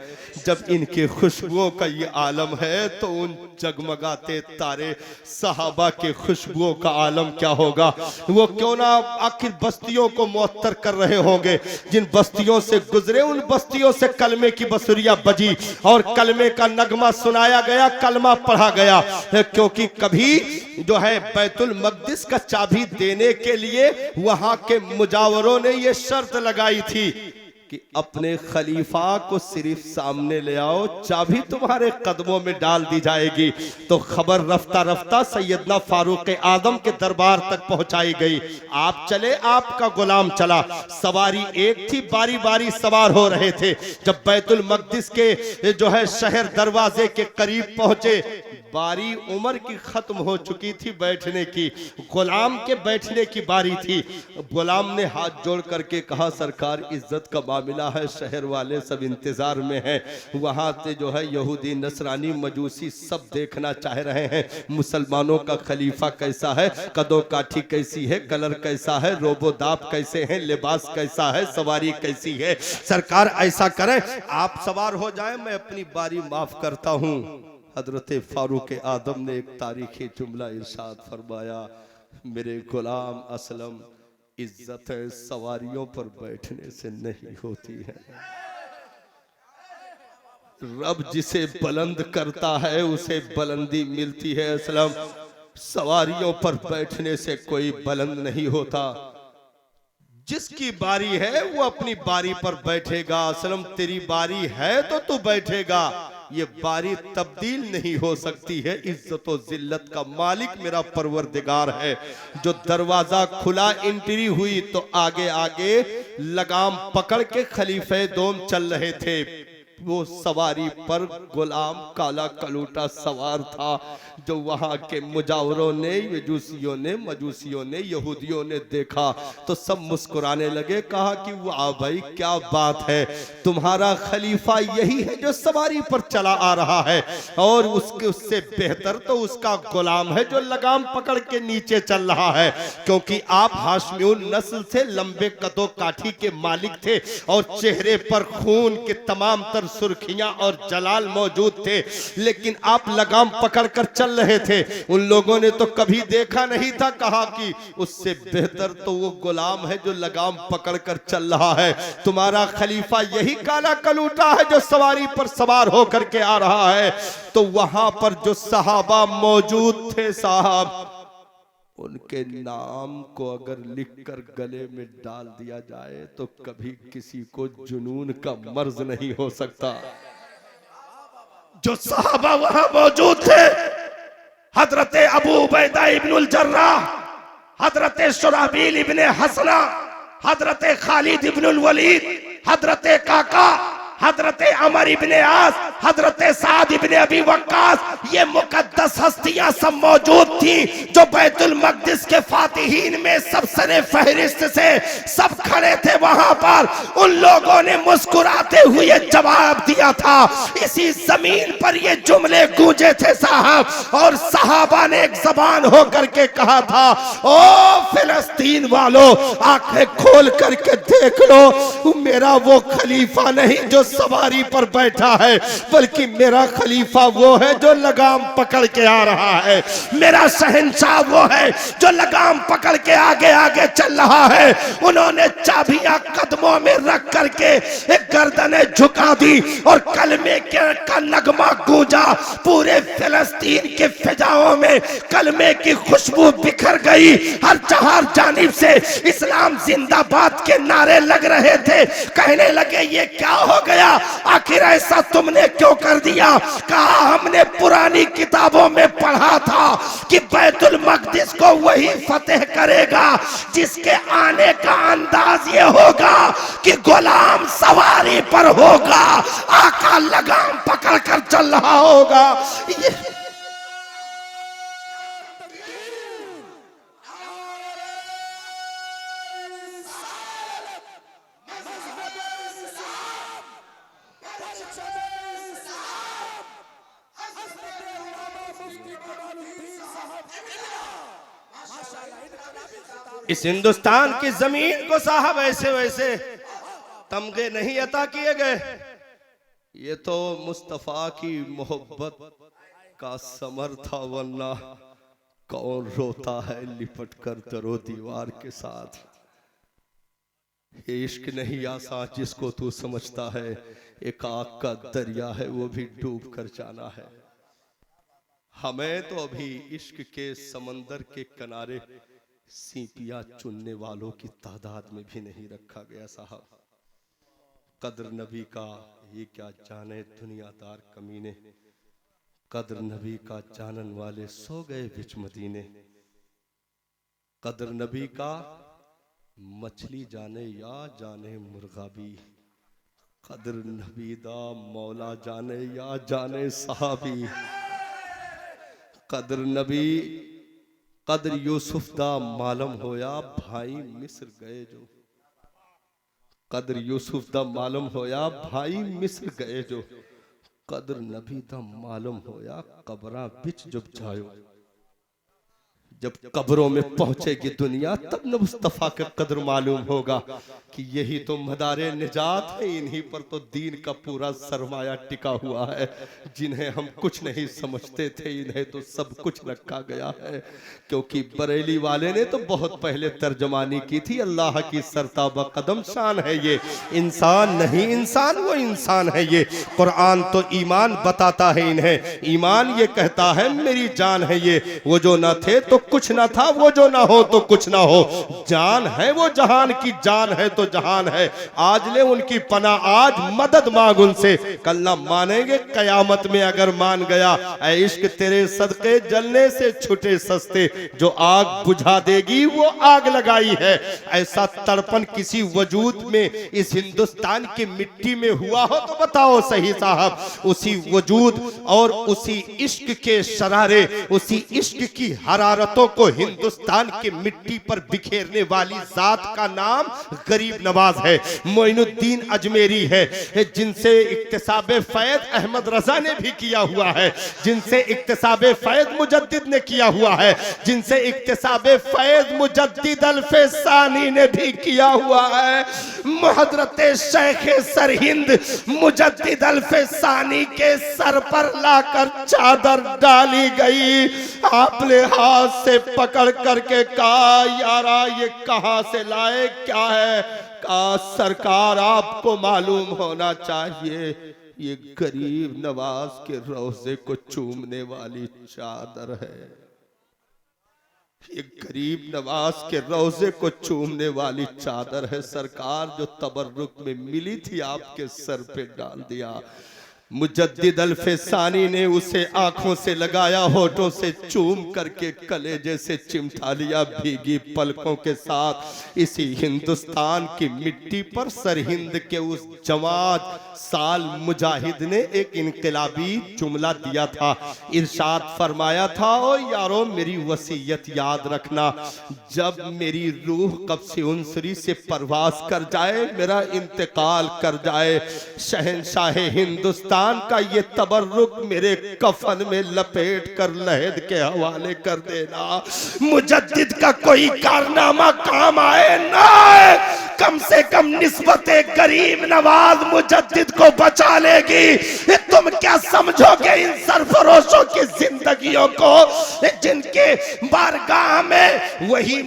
जब इनके खुशबुओं का ये आलम है, तो उन जगमगाते तारे सहाबा के खुशबुओं का आलम क्या होगा। वो क्यों ना आखिर बस्तियों को मुअत्तर कर रहे होंगे। जिन बस्तियों से गुजरे, उन बस्तियों से कलमे की बसुरिया बजी और कलमे का नगमा सुनाया गया, कलमा पढ़ा गया। क्योंकि कभी जो है बैतुल मक़दिस का चाबी देने के लिए वहां के मुजावरों ने ये शर्त लगाई थी कि अपने खलीफा को सिर्फ सामने ले आओ, चाबी तुम्हारे कदमों में डाल दी जाएगी। तो खबर रफ्ता रफ्ता सैयदना फारूक आदम के दरबार तक पहुंचाई गई। आप चले, आपका गुलाम चला। सवारी एक थी, बारी बारी सवार हो रहे थे। जब बैतुल मक़दिस के जो है शहर दरवाजे के करीब पहुंचे, बारी उमर की खत्म हो चुकी थी बैठने की, गुलाम के बैठने की बारी थी। गुलाम ने हाथ जोड़ करके कहा, सरकार इज्जत का मामला है, शहर वाले सब इंतजार में हैं। वहां से जो है यहूदी, नसरानी, मजूसी सब देखना चाह रहे हैं मुसलमानों का खलीफा कैसा है, कदों काठी कैसी है, कलर कैसा है, रोबोदाब कैसे हैं, लिबास कैसा है, सवारी कैसी है। सरकार ऐसा करें, आप सवार हो जाएं, मैं अपनी बारी माफ करता हूं। हजरत फारूक आदम ने एक तारीखी जुमला इरशाद फरमाया, मेरे गुलाम असलम, इज्जत सवारियों पर बैठने से नहीं होती है। रब जिसे बुलंद करता है उसे बुलंदी मिलती है। असलम, सवारियों पर बैठने से कोई बुलंद नहीं होता। जिसकी बारी है वो अपनी बारी पर बैठेगा। असलम, तेरी बारी है तो तू बैठेगा, ये बारी तब्दील नहीं हो सकती है। इज्जत और जिल्लत का मालिक मेरा परवरदिगार है। जो दरवाजा खुला, एंट्री हुई, तो आगे आगे लगाम पकड़ के खलीफे दोम चल रहे थे। वो सवारी पर गुलाम काला कलूटा सवार था, जो वहां के मुजावरों ने, यजूसियों ने, मजूसियों ने, यहूदियों ने देखा तो सब मुस्कुराने लगे। कहा कि वाह भाई, क्या बात है, तुम्हारा खलीफा यही है जो सवारी पर चला आ रहा है, और उससे बेहतर तो उसका गुलाम है जो लगाम पकड़ के नीचे चल रहा है। क्योंकि आप हाशमीउन नस्ल से लंबे कदों काठी के मालिक थे, और चेहरे पर खून के तमाम तर सुर्खियां और जलाल मौजूद थे, लेकिन आप लगाम पकड़कर चल रहे थे। उन लोगों ने तो कभी देखा नहीं था। कहा कि उससे बेहतर तो वो गुलाम है जो लगाम पकड़कर चल रहा है। तुम्हारा खलीफा यही काला कलूटा है जो सवारी पर सवार होकर के आ रहा है। तो वहां पर जो सहाबा मौजूद थे साहब, उनके नाम को अगर लिखकर गले में डाल दिया जाए तो कभी किसी को जुनून का मर्ज नहीं हो सकता। जो सहाबा वहां मौजूद थे, हजरत अबू उबैदा इब्नुल जर्राह, हजरत शुराहबील इब्ने हसना, हजरत खालिद इब्नुल वलीद, हजरत काका, हजरत अमर इब्ने आस, हजरत साद इब्ने अबी वक्कास, ये मुकद्दस हस्तियां सब मौजूद थी, जो बैतुल मक़दिस के फातिहीन में सबसे फहरिस्त से सब खड़े थे वहां पर। उन लोगों ने मुस्कुराते हुए जवाब दिया था। इसी जमीन पर ये जुमले गूंजे थे साहब, और सहाबा ने एक जबान होकर के कहा था, ओ फिलिस्तीन वालों, आंखें खोल करके देख लो, मेरा वो खलीफा नहीं जो सवारी पर बैठा है, बल्कि मेरा खलीफा वो है जो लगाम पकड़ के आ रहा है। मेरा शहंशाह वो है जो लगाम पकड़ के आगे आगे चल रहा है। उन्होंने चाबियां कदमों में रख करके एक गर्दनें झुका दी और कलमे का नगमा गूंजा। पूरे फिलिस्तीन के फिजाओं में कलमे की खुशबू बिखर गई। हर चार जानिब से इस्लाम जिंदाबाद के नारे लग रहे थे। कहने लगे ये क्या हो गया, आखिर ऐसा तुमने क्यों कर दिया? कहा हमने पुरानी किताबों में पढ़ा था कि बैतुल मकदिस को वही फतेह करेगा जिसके आने का अंदाज ये होगा कि गुलाम सवारी पर होगा, आका लगाम पकड़ कर चल रहा होगा। इस हिंदुस्तान की जमीन को साहब ऐसे वैसे तमगे नहीं अता किए गए। ये तो मुस्तफा की मोहब्बत का समर था, वरना कौन रोता है लिपट कर दरो दीवार के साथ। ये इश्क नहीं आसा जिसको तू समझता है, एक आग का दरिया है वो भी डूब कर जाना है। हमें तो अभी इश्क के समंदर के किनारे सीपियां चुनने वालों की तादाद में भी नहीं रखा गया साहब। कद्र नबी का ये क्या जाने दुनियादार कमीने, कद्र नबी का जानन वाले सो गए बिच मदीने। कद्र नबी का मछली जाने या जाने मुर्गा भी, कद्र नबी दा मौला जाने या जाने सहाबी। कद्र नबी कद्र यूसुफ दा मालूम होया भाई मिस्र गए जो, कद्र यूसुफ दा मालूम होया भाई मिस्र गए जो। कद्र नबी दा मालूम होया कब्रां बिच जब जायो। जब कब्रों में पहुंचेगी दुनिया तब न मुस्तफा का कद्र मालूम होगा कि यही तो मदारे निजात है। इन्हीं पर तो दीन का पूरा सरमाया टिका हुआ है। जिन्हें हम कुछ नहीं समझते थे इन्हें तो सब कुछ रखा गया है। क्योंकि बरेली वाले ने तो बहुत पहले तर्जमानी की थी, अल्लाह की सरताबा कदम शान है ये, इंसान नहीं इंसान वो इंसान है ये। कुरान तो ईमान बताता है इन्हें, ईमान ये कहता है मेरी जान है ये। वो जो न थे तो कुछ ना था, वो जो ना हो तो कुछ ना हो। जान है वो जहान की जान है तो जहान है। आज ले उनकी पना, आज मदद मांग उनसे, कल ना मानेंगे कयामत में अगर मान गया। ऐ इश्क तेरे सदके जलने से छुटे सस्ते, जो आग बुझा देगी वो आग लगाई है। ऐसा तड़पन किसी वजूद में इस हिंदुस्तान की मिट्टी में हुआ हो तो बताओ सही साहब। उसी वजूद और उसी इश्क के शरारे, उसी इश्क की हरारतों को हिंदुस्तान की मिट्टी पर बिखेरने वाली जात का नाम गरीब नवाज है, मोइनुद्दीन अजमेरी है। जिनसे इक्तिसाबे फैद अहमद रजा ने भी किया हुआ है, जिनसे इक्तिसाबे फैद मुजद्दिद ने किया हुआ है, जिनसे इक्तिसाबे फैद मुजद्दिद अल्फेसानी ने भी किया हुआ है। हजरत शेख सरहिंद मुजद्दिद अल्फेसानी के सर पर लाकर चादर डाली गई। आपने हाथ से पकड़ करके कहा यारा ये कहां से लाए, क्या है? कहा सरकार आपको मालूम होना चाहिए ये गरीब नवाज के रोजे को चूमने वाली चादर है। ये गरीब नवाज के रोजे को चूमने वाली चादर है सरकार, जो तबर्रुक में मिली थी आपके सर पे डाल दिया। मुजद्दिद अल्फेसानी ने उसे आंखों से लगाया, होठों से चूम करके कलेजे से चिमटा लिया भीगी पलकों के साथ। इसी हिंदुस्तान की मिट्टी पर सरहिंद के उस जवाद साल मुजाहिद ने एक इनकलाबी जुमला दिया था। इरशाद फरमाया था, ओ यारो मेरी वसीयत याद रखना, जब मेरी रूह कब्ज़े उनसरी से परवास कर जाए, मेरा इंतकाल कर जाए, शहंशाह हिंदुस्तान का ये तबर्रुक मेरे कफन में लपेट कर लहद के हवाले कर देना। मुजद्दिद का कोई कारनामा काम आए ना आए, कम से कम निस्बत गरीब नवाज मुजद्दिद को बचा लेगी। तुम क्या समझोगे इन सरफरोशों की जिंदगियों को, जिनके बारगाह में वही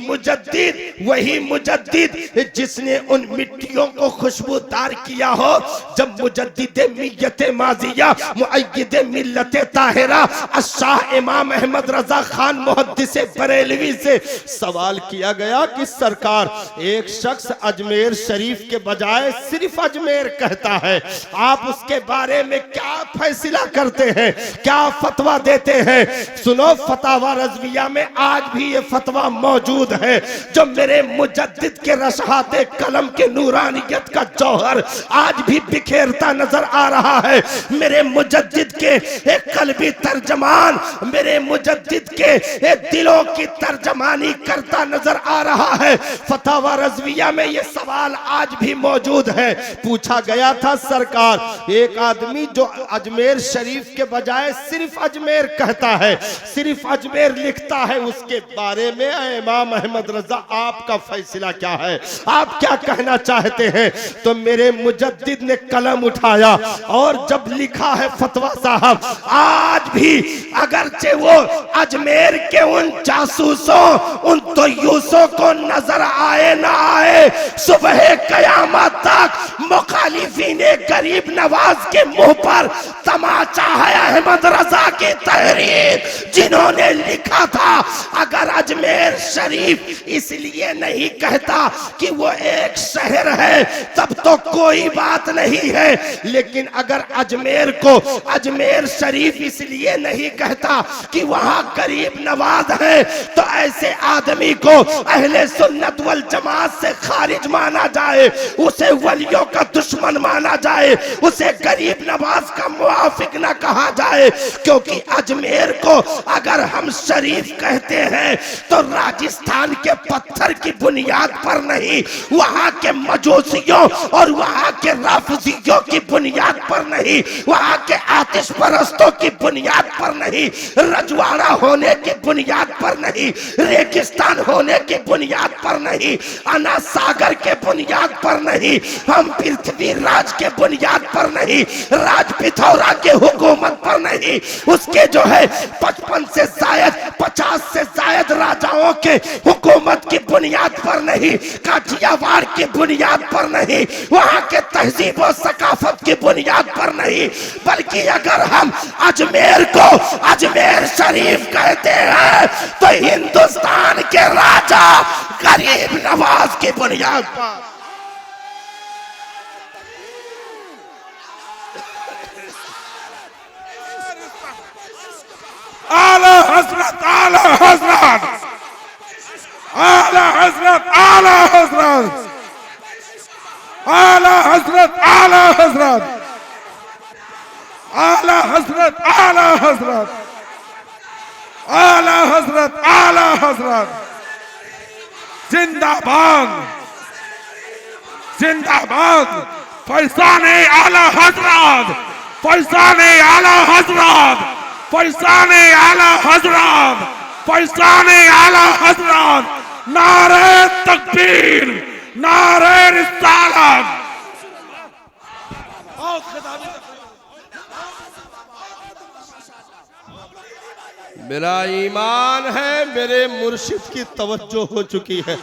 मुजद्दिद जिसने उन मिट्टियों को खुशबूदार किया हो। जब मुजद्दिद मियत माजिया मुअय्यिद मिल्लत ताहिरा अशाह इमाम अहमद रजा खान मुहद्दिस बरेलवी से सवाल किया गया कि सरकार, एक शख्स अजमेर शरीफ के बजाय सिर्फ अजमेर कहता है, आप उसके बारे में क्या फैसला करते हैं, क्या फतवा देते हैं? सुनो, फतावा रज़विया में आज भी ये फतवा मौजूद है, जो मेरे मुजद्दिद के रशहाते कलम के नूरानियत का जौहर आज भी बिखेरता नजर आ रहा है। मेरे मुजद्दिद के एक कल्बी तर्जमान, मेरे मुजद्दिद के एक दिलों की तर्जमानी करता नजर आ रहा है। फतावा रज़विया में ये सवाल आज भी मौजूद है। पूछा गया था, सरकार, एक आदमी जो अजमेर शरीफ के बजाय सिर्फ अजमेर कहता है, सिर्फ अजमेर लिखता है, उसके बारे में इमाम अहमद रजा आपका फैसला क्या है, आप क्या कहना चाहते हैं? तो मेरे मुजद्दिद ने कलम उठाया और जब लिखा है फतवा साहब, आज भी अगरचे वो अजमेर के उन जासूसों, उन तयूसों को नजर आए ना आए, सुबह कयामत तक मुखालिफीन गरीब नवाज के मुंह पर तमाचा है अहमद रजा की तहरीर, जिन्होंने लिखा था अगर अजमेर शरीफ इसलिए नहीं कहता कि वो एक शहर है तब तो कोई बात नहीं है, लेकिन अगर अजमेर को अजमेर शरीफ इसलिए नहीं कहता कि वहां गरीब नवाज है, तो ऐसे आदमी को अहले सुन्नत वल जमात से खारिज माना जाए, उसे वलियों का दुश्मन माना जाए, उसे गरीब नवाज का मुआफिक ना कहा जाए। क्योंकि अजमेर को अगर हम शरीफ कहते हैं तो राजस्थान के पत्थर की बुनियाद पर नहीं, वहां के मजूसियों और वहां के राफिजियों की बुनियाद पर नहीं, वहां के आतिश परस्तों की बुनियाद पर नहीं, रजवाड़ा होने की बुनियाद पर नहीं, रेगिस्तान होने की बुनियाद पर नहीं, अना सागर के बुनियाद पर नहीं, हम पृथ्वी राज के बुनियाद पर नहीं, राज पिथौरा के हुकूमत पर नहीं, उसके जो है 55 से जायद 50 से जायद राजाओं के हुकूमत की बुनियाद पर नहीं, काठियावाड़ की बुनियाद पर नहीं, वहां के तहजीब और सकाफत की बुनियाद पर नहीं, बल्कि अगर हम अजमेर को अजमेर शरीफ कहते हैं तो हिंदुस्तान के राजा गरीब नवाज की बुनियाद पर। आला हजरत, आला हजरत, आला हजरत, आला हजरत, आला हजरत, आला हजरत, आला हजरत, आला हजरत, आला हजरत, आला हजरत, जिंदाबाद, जिंदाबाद, फैज़ाने आला हजरत, फैज़ाने आला हजरत, फैज़ाने आला हजरत, फैज़ाने आला हजरत, नारे तकबीर, नारे रिसालत। मेरा ईमान है, मेरे मुर्शिद की तवज्जो हो चुकी है,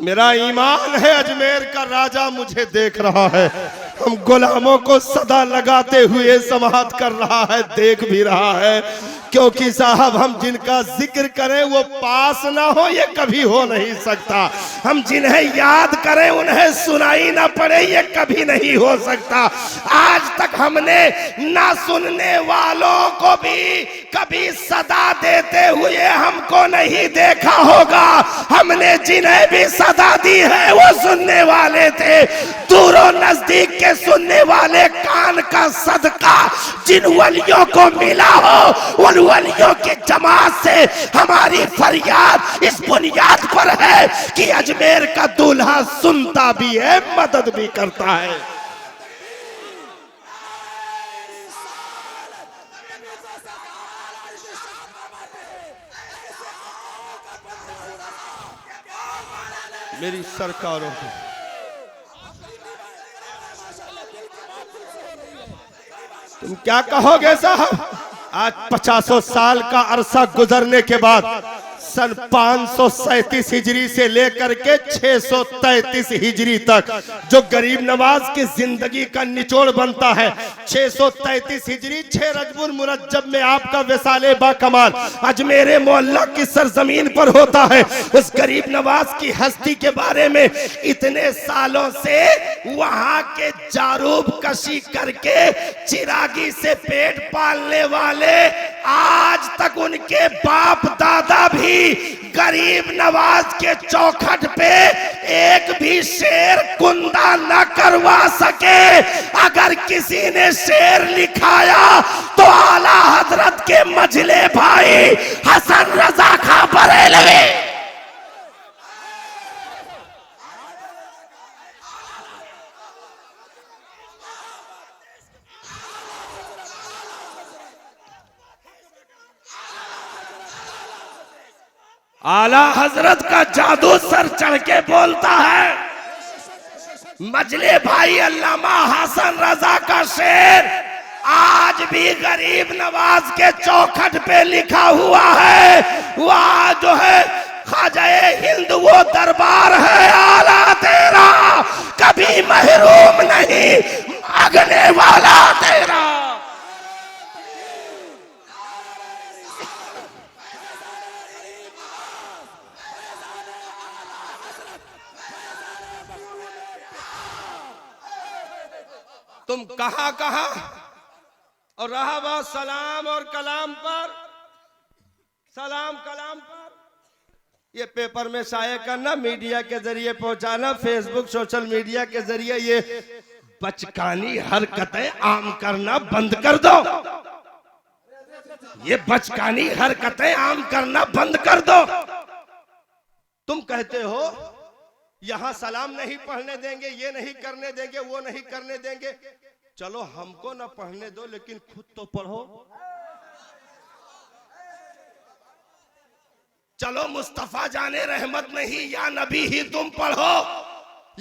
मेरा ईमान है अजमेर का राजा मुझे देख रहा है, हम गुलामों को सदा लगाते हुए समाअत कर रहा है, देख भी रहा है। क्योंकि साहब हम जिनका जिक्र करें वो पास ना हो ये कभी हो नहीं सकता, हम जिन्हें याद करें उन्हें सुनाई ना पड़े ये कभी नहीं हो सकता। आज तक हमने ना सुनने वालों को भी कभी सदा देते हुए हमको नहीं देखा होगा, हमने जिन्हें भी सदा दी है वो सुनने वाले थे, दूरों नजदीक के सुनने वाले कान का सदका जिन वलियों को मिला हो उन वलियों की जमात से हमारी फरियाद इस बुनियाद पर है कि अजमेर का दूल्हा सुनता भी है, मदद भी करता है। मेरी सरकारों को क्या कहोगे साहब? आज 50 साल का अरसा गुजरने के बाद सन 537 हिजरी से लेकर के 633 हिजरी तक जो गरीब नवाज की जिंदगी का निचोड़ बनता है, 633 हिजरी 6 रजबुल मुरज्जब में आपका विसाले बाकमाल अजमेर मोहल्ला की सरजमीन पर होता है। उस गरीब नवाज की हस्ती के बारे में इतने सालों से वहां के जारूब कशी करके चिरागी से पेट पालने वाले आज तक उनके बाप दादा भी गरीब नवाज के चौखट पे एक भी शेर कुंदा न करवा सके। अगर किसी ने शेर लिखाया तो आला हजरत के मझले भाई हसन रजा खां बरेलवी। आला हजरत का जादू सर चढ़ के बोलता है। मजले भाई अल्लामा हसन रजा का शेर आज भी गरीब नवाज के चौखट पे लिखा हुआ है। वह जो है ख्वाजा हिंद वो दरबार है आला तेरा कभी महरूम नहीं मांगने वाला तेरा। तुम कहां कहां और रहा बात सलाम और कलाम पर, सलाम कलाम पर ये पेपर में शाये करना, मीडिया के जरिए पहुंचाना, फेसबुक सोशल मीडिया के जरिए ये बचकानी हरकतें आम करना बंद कर दो। ये बचकानी हरकतें आम करना बंद कर दो। तुम कहते हो यहां सलाम नहीं पढ़ने देंगे, ये नहीं करने देंगे, वो नहीं करने देंगे। चलो हमको ना पढ़ने दो लेकिन खुद तो पढ़ो। चलो मुस्तफा जाने रहमत नहीं या नबी ही तुम पढ़ो,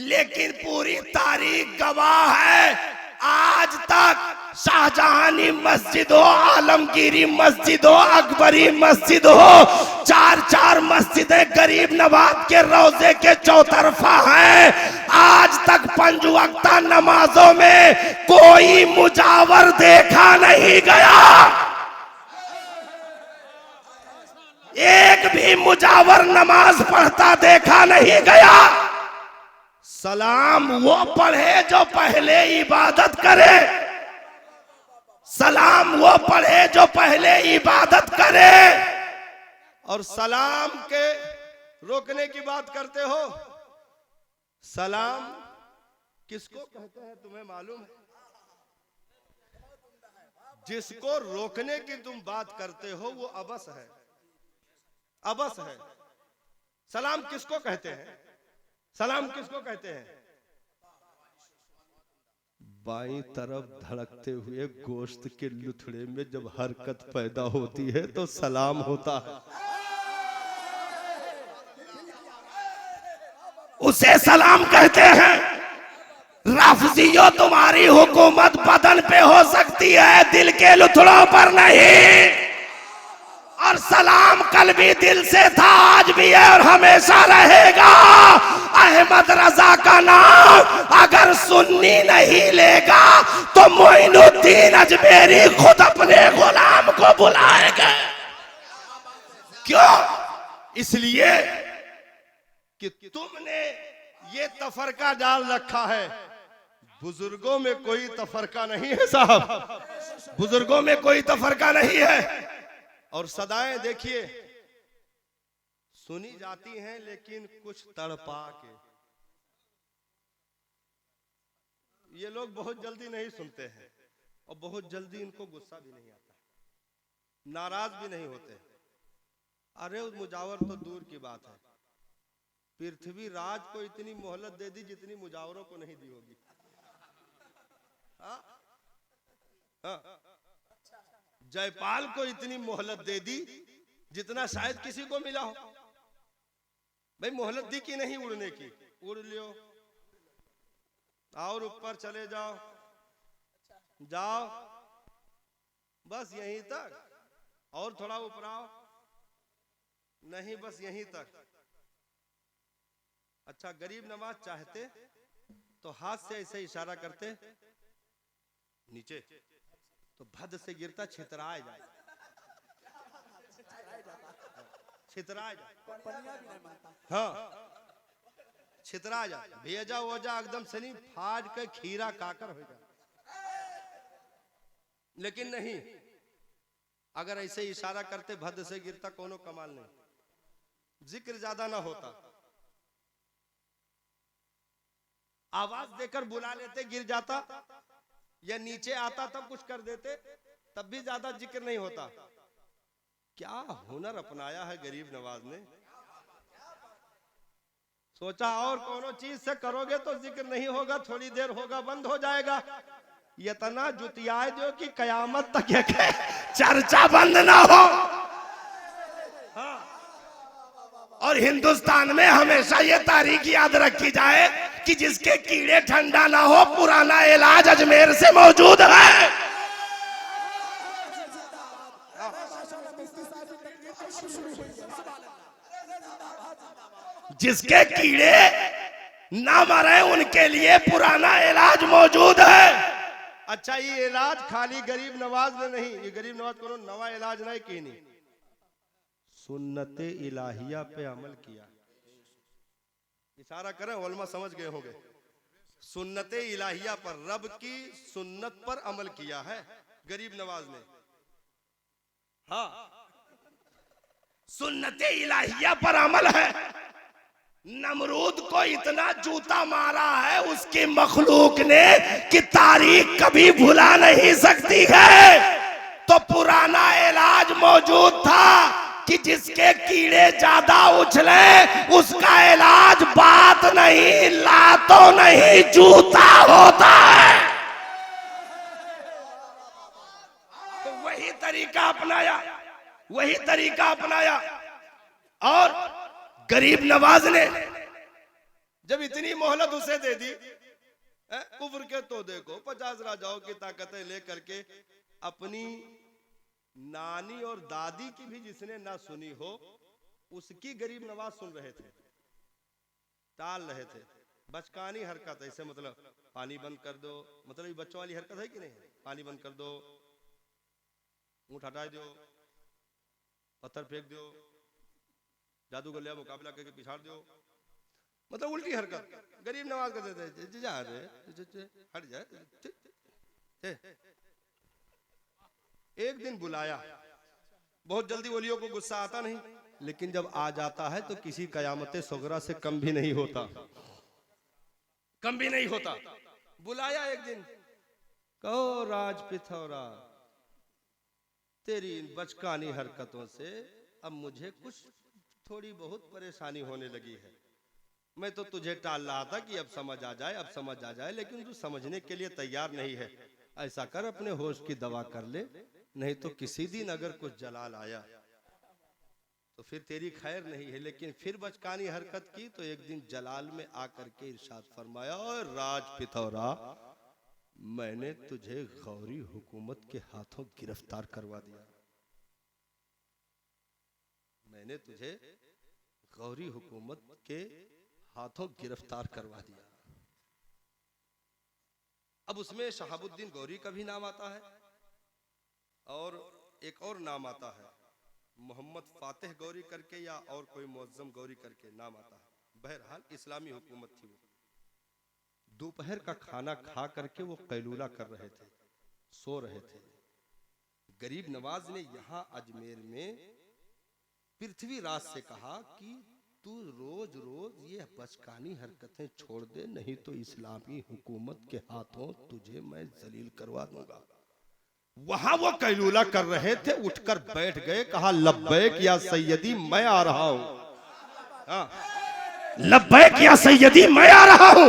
लेकिन पूरी तारीख गवाह है आज तक शाहजहानी मस्जिद हो, आलमगीरी मस्जिद हो, अकबरी मस्जिद हो, 4-4 मस्जिदें गरीब नवाज के रोजे के चौतरफा हैं। आज तक 5 वक्ता नमाजों में कोई मुजावर देखा नहीं गया। एक भी मुजावर नमाज पढ़ता देखा नहीं गया। सलाम वो पढ़े जो पहले इबादत करे, सलाम वो पढ़े जो पहले इबादत करे। और सलाम के रोकने की बात करते हो। सलाम किसको कहते हैं तुम्हें मालूम है? जिसको रोकने की तुम बात करते हो वो अबस है, अबस है। सलाम किसको कहते हैं? सलाम किसको कहते हैं? बाईं तरफ धड़कते हुए गोश्त के लुथड़े में जब हरकत पैदा होती है तो सलाम होता है। उसे सलाम कहते हैं। राफजियो तुम्हारी हुकूमत बदन पे हो सकती है, दिल के लुथड़ों पर नहीं। और सलाम कल भी दिल से था, आज भी है और हमेशा रहेगा। अहमद रजा का नाम अगर सुन्नी नहीं लेगा तो मोइनुद्दीन अजमेरी खुद अपने गुलाम को बुलाएगा। क्यों? इसलिए कि तुमने ये तफरका डाल रखा है। बुजुर्गों में कोई तफरका नहीं है साहब, बुजुर्गों में कोई तफरका नहीं है। और सदाएं देखिए सुनी जाती हैं लेकिन कुछ तड़पा के। ये लोग बहुत जल्दी नहीं सुनते हैं और बहुत जल्दी इनको गुस्सा भी नहीं आता, नाराज भी नहीं होते। अरे उस मुजावर तो दूर की बात है, पृथ्वी राज को इतनी मोहलत दे दी जितनी मुजावरों को नहीं दी होगी। जयपाल को इतनी मोहलत दे दी जितना शायद किसी को मिला हो। भाई मोहलत दी कि नहीं उड़ने की? उड़ लियो और ऊपर चले जाओ, जाओ बस यहीं तक, और थोड़ा उपराव नहीं, बस यहीं तक। अच्छा, गरीब नवाज चाहते तो हाथ से ऐसे इशारा करते नीचे, तो भद से गिरता छितराए जाए, छितराए जाए, हाँ छितरा जाए, भेजा वोजा एकदम से नहीं, फाड़ के खीरा काकर हो जाए। लेकिन नहीं, अगर ऐसे इशारा करते भद से गिरता, कोनो कमाल नहीं, जिक्र ज्यादा ना होता, आवाज देकर बुला लेते, गिर जाता, या नीचे आता तब कुछ कर देते, तब भी ज्यादा जिक्र नहीं होता। क्या हुनर अपनाया है गरीब नवाज ने। सोचा और कोनो चीज से करोगे तो जिक्र नहीं होगा, थोड़ी देर होगा बंद हो जाएगा, इतना जुतियाए दो कि कयामत तक ये चर्चा बंद ना हो। हाँ। और हिंदुस्तान में हमेशा ये तारीख याद रखी जाए कि जिसके कीड़े ठंडा ना हो, पुराना इलाज अजमेर से मौजूद है। जिसके कीड़े ना मरे उनके लिए पुराना इलाज मौजूद है। अच्छा, ये इलाज खाली गरीब नवाज ने नहीं, ये गरीब नवाज को नवा इलाज नहीं की नहीं, सुन्नते इलाहिया पे अमल किया। इशारा करें, उलमा समझ गए होंगे। सुन्नते इलाहिया पर, रब की सुन्नत पर अमल किया है गरीब नवाज ने। हाँ, सुन्नते इलाहिया पर अमल है। नमरूद को इतना जूता मारा है उसकी मखलूक ने कि तारीख कभी भुला नहीं सकती है। तो पुराना इलाज मौजूद था कि जिसके कीड़े ज्यादा उछले उसका इलाज बात नहीं, लातो नहीं, जूता होता है। तो वही तरीका अपनाया, वही तरीका अपनाया। और गरीब नवाज ने जब इतनी मोहलत उसे दे दी, कुफ्र के तोदे को 50 राजाओं की ताकतें लेकर के, अपनी नानी और दादी की भी जिसने ना सुनी हो उसकी गरीब नवाज सुन रहे थे, टाल रहे थे। बचकानी हरकत, ऐसे मतलब पानी बंद कर दो, मतलब ये बच्चों वाली हरकत है कि नहीं, पानी बंद कर दो, ऊँट हटा दो, पत्थर फेंक दो, जादू गलिया मुकाबला करके पिछाड़ दो, मतलब उल्टी हरकत। गरीब नवाज कर देते, जा रहे हट जाए। एक दिन बुलाया, बहुत जल्दी वलियों को गुस्सा आता नहीं, लेकिन जब आ जाता है तो किसी कयामत सुगरा से कम भी नहीं होता, कम भी नहीं होता। बुलाया एक दिन, कहो राज पिथौरा, तेरी इन बचकानी हरकतों से अब मुझे कुछ थोड़ी बहुत परेशानी होने लगी है। मैं तो तुझे टाल रहा था कि अब समझ आ जाए, अब समझ आ जाए, लेकिन तू समझने के लिए तैयार नहीं है। ऐसा कर, अपने होश की दवा कर ले, नहीं तो किसी दिन अगर कुछ जलाल आया तो फिर तेरी खैर नहीं है। लेकिन फिर बचकानी हरकत की तो एक दिन जलाल में आकर के इरशाद फरमाया, और राज पिथौरा, मैंने तुझे गौरी हुकूमत के हाथों गिरफ्तार करवा दिया, मैंने तुझे गौरी हुकूमत के हाथों गिरफ्तार करवा दिया। अब उसमें शहाबुद्दीन गौरी का भी नाम आता है और एक और नाम आता है, मोहम्मद फातिह गौरी करके या और कोई मुअज्जम गौरी करके नाम आता है। बहरहाल इस्लामी हुकूमत थी वो। दोपहर का खाना खा करके वो कैलूला कर रहे थे, सो रहे थे। गरीब नवाज ने यहाँ अजमेर में पृथ्वीराज से कहा कि तू रोज रोज ये बचकानी हरकतें छोड़ दे, नहीं तो इस्लामी हुकूमत के हाथों तुझे मैं जलील करवा दूंगा। वहां वो कैलूला कर रहे थे, उठकर बैठ गए, कहा लब्बैक या सैयदी, मैं आ रहा हूं। लब्बैक या सैयदी, मैं आ रहा हूं।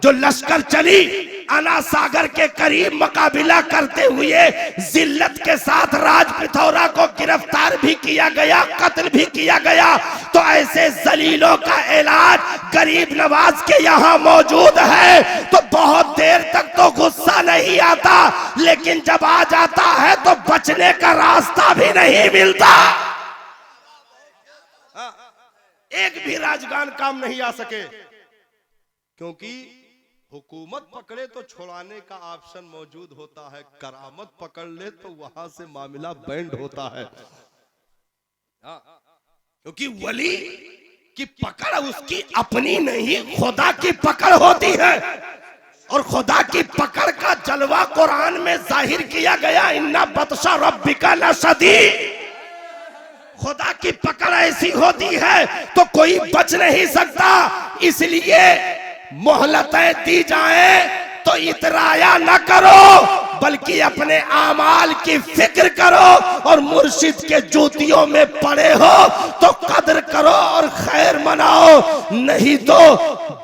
जो लश्कर चली अना सागर के करीब मुकाबिला करते हुए जिल्लत के साथ राज पिथौरा को गिरफ्तार भी किया गया, कत्ल भी किया गया। तो ऐसे जलीलों का इलाज गरीब नवाज के यहाँ मौजूद है। तो बहुत देर तक तो गुस्सा नहीं आता, लेकिन जब आ जाता है तो बचने का रास्ता भी नहीं मिलता। एक भी राजगान काम नहीं आ सके, क्योंकि हुकूमत पकड़े तो छुड़ाने का ऑप्शन मौजूद होता है, करामत पकड़ ले तो वहां से मामला बैंड होता है। क्योंकि वली की पकड़ उसकी अपनी नहीं, खुदा की पकड़ होती है। और खुदा की पकड़ का जलवा कुरान में जाहिर किया गया, इन्ना बतशा रब्बिका लशदीद। खुदा की पकड़ ऐसी होती है तो कोई बच नहीं सकता। इसलिए मोहलतें दी जाएं तो इतराया न करो, बल्कि अपने आमाल की फिक्र करो। और मुर्शिद के जूतियों में पड़े हो तो कदर करो और खैर मनाओ। नहीं तो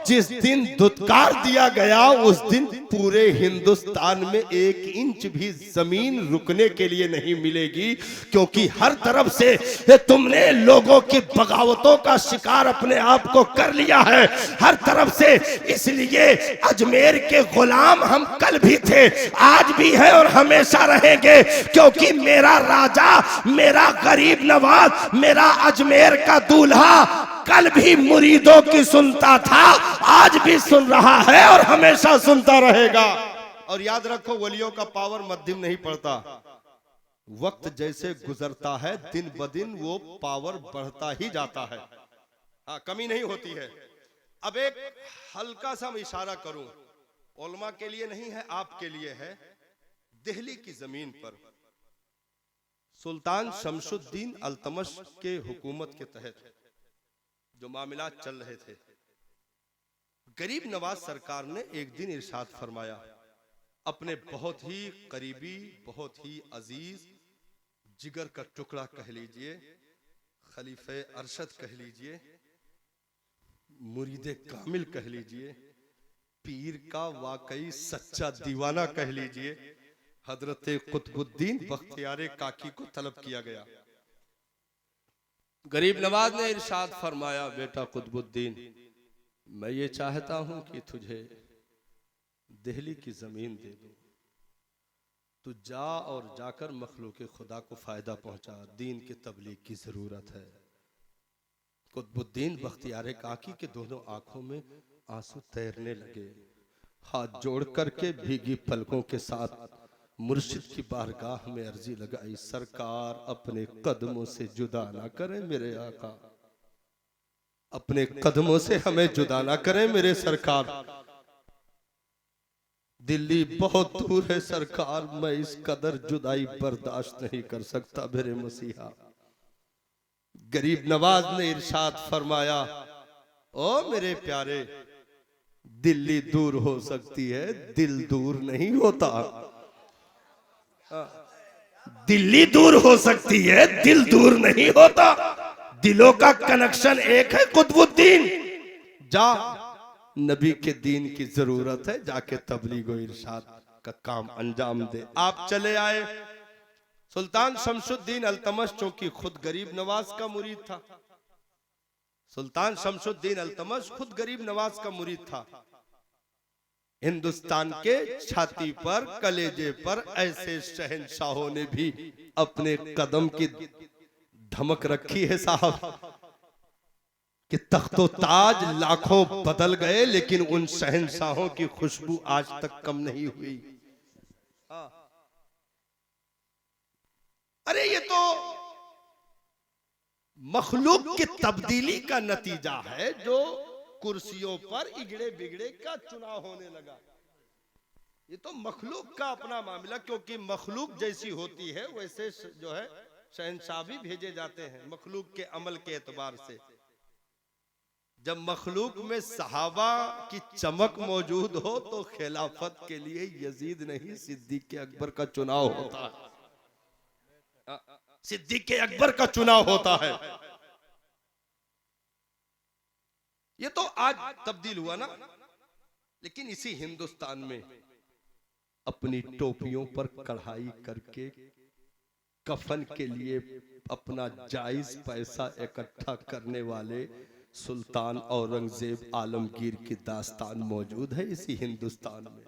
जिस दिन धुतकार दिया गया उस दिन पूरे हिंदुस्तान में 1 इंच भी जमीन रुकने के लिए नहीं मिलेगी, क्योंकि हर तरफ से तुमने लोगों की बगावतों का शिकार अपने आप को कर लिया है, हर तरफ से। इसलिए अजमेर के गुलाम हम कल भी थे, आज भी है और हमेशा रहेंगे, क्योंकि मेरा राजा, मेरा गरीब नवाज, मेरा अजमेर का दूल्हा कल भी मुरीदों की सुनता था, आज भी सुन रहा है और हमेशा सुनता रहेगा। और याद रखो, वलियों का पावर मध्यम नहीं पड़ता। वक्त जैसे गुजरता है दिन ब दिन वो पावर बढ़ता ही जाता है, हाँ, कमी नहीं होती है। अब एक हल्का सा मैं इशारा करूं, उलमा के लिए नहीं है, आपके लिए है। दिल्ली की जमीन पर सुल्तान शमशुद्दीन अल्तमश के हुकूमत के तहत जो मामला चल रहे थे, गरीब नवाज सरकार ने एक दिन इरशाद फरमाया, अपने बहुत ही करीबी, बहुत ही अजीज, जिगर का टुकड़ा कह लीजिए, खलीफे अरशद कह लीजिए, मुरीदे कामिल कह लीजिए, पीर का वाकई सच्चा दीवाना कह लीजिए, हजरत कुतुबुद्दीन बख्तियार काकी को तलब किया गया। गरीब नवाज ने इरशाद फरमाया, बेटा कुतुबुद्दीन, मैं ये चाहता हूं कि तुझे दिल्ली की जमीन दे दूं, तू जा और जाकर मखलूक खुदा को फायदा पहुंचा, दीन की तबलीग की जरूरत है। कुतुबुद्दीन बख्तियार काकी के दोनों आंखों में आंसू तैरने लगे, हाथ जोड़ करके भीगी पलकों के साथ मुर्शिद की बारगाह में अर्जी लगाई, सरकार अपने कदमों से जुदा ना करें मेरे आका, अपने कदमों से हमें जुदा ना करें मेरे सरकार। दिल्ली बहुत दूर है सरकार, मैं इस कदर जुदाई बर्दाश्त नहीं कर सकता मेरे मसीहा। गरीब नवाज ने इरशाद फरमाया, ओ मेरे प्यारे, दिल्ली दूर हो सकती है, दिल दूर नहीं होता। दिल्ली दूर हो सकती है, दिल दूर नहीं होता। दिलों का कनेक्शन एक है कुतुबुद्दीन। जा, नबी के दीन की जरूरत है, जाके तबलीग व इरशाद का काम अंजाम दे। आप चले आए। सुल्तान शमशुद्दीन अल्तमश चूंकि खुद गरीब नवाज का मुरीद था, सुल्तान शमशुद्दीन अल्तमश खुद गरीब नवाज का मुरीद था। हिंदुस्तान के छाती पर, कलेजे पर ऐसे शहंशाहों ने भी अपने कदम की धमक रखी है साहब, कि तख्तो ताज लाखों बदल गए, लेकिन उन शहंशाहों की खुशबू आज तक कम नहीं हुई। अरे ये तो मखलूक की तब्दीली का नतीजा है, जो कुर्सियों पर इगड़े बिगड़े का चुनाव होने लगा। ये तो मखलूक का अपना मामला, क्योंकि मखलूक जैसी होती है वैसे जो है शहंशाह भी भेजे जाते हैं मखलूक के अमल के एतबार से। जब मखलूक में सहाबा की चमक मौजूद हो तो खिलाफत के लिए यजीद नहीं, सिद्दीक अकबर का चुनाव होता है, सिद्दीक अकबर का चुनाव होता है। ये तो आज तब्दील हुआ ना, लेकिन इसी हिंदुस्तान में अपनी टोपियों पर कढ़ाई करके कफन के लिए अपना जायज पैसा इकट्ठा करने वाले सुल्तान औरंगजेब आलमगीर की दास्तान मौजूद है इसी हिंदुस्तान में।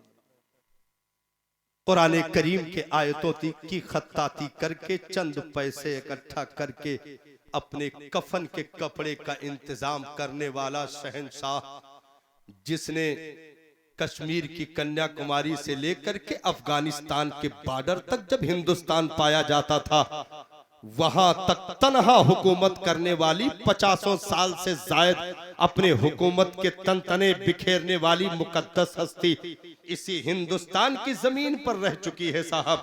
कुरान करीम के आयतों की खत्ताती करके चंद पैसे इकट्ठा करके अपने कफन के कपड़े का इंतजाम करने वाला शहंशाह, जिसने कश्मीर की कन्याकुमारी से लेकर के अफगानिस्तान के बॉर्डर तक जब हिंदुस्तान पाया जाता था, वहां तक तनहा हुकूमत करने वाली 50 साल से जायद अपने हुकूमत के तनतने बिखेरने वाली मुकद्दस हस्ती इसी हिंदुस्तान की जमीन पर रह चुकी है साहब।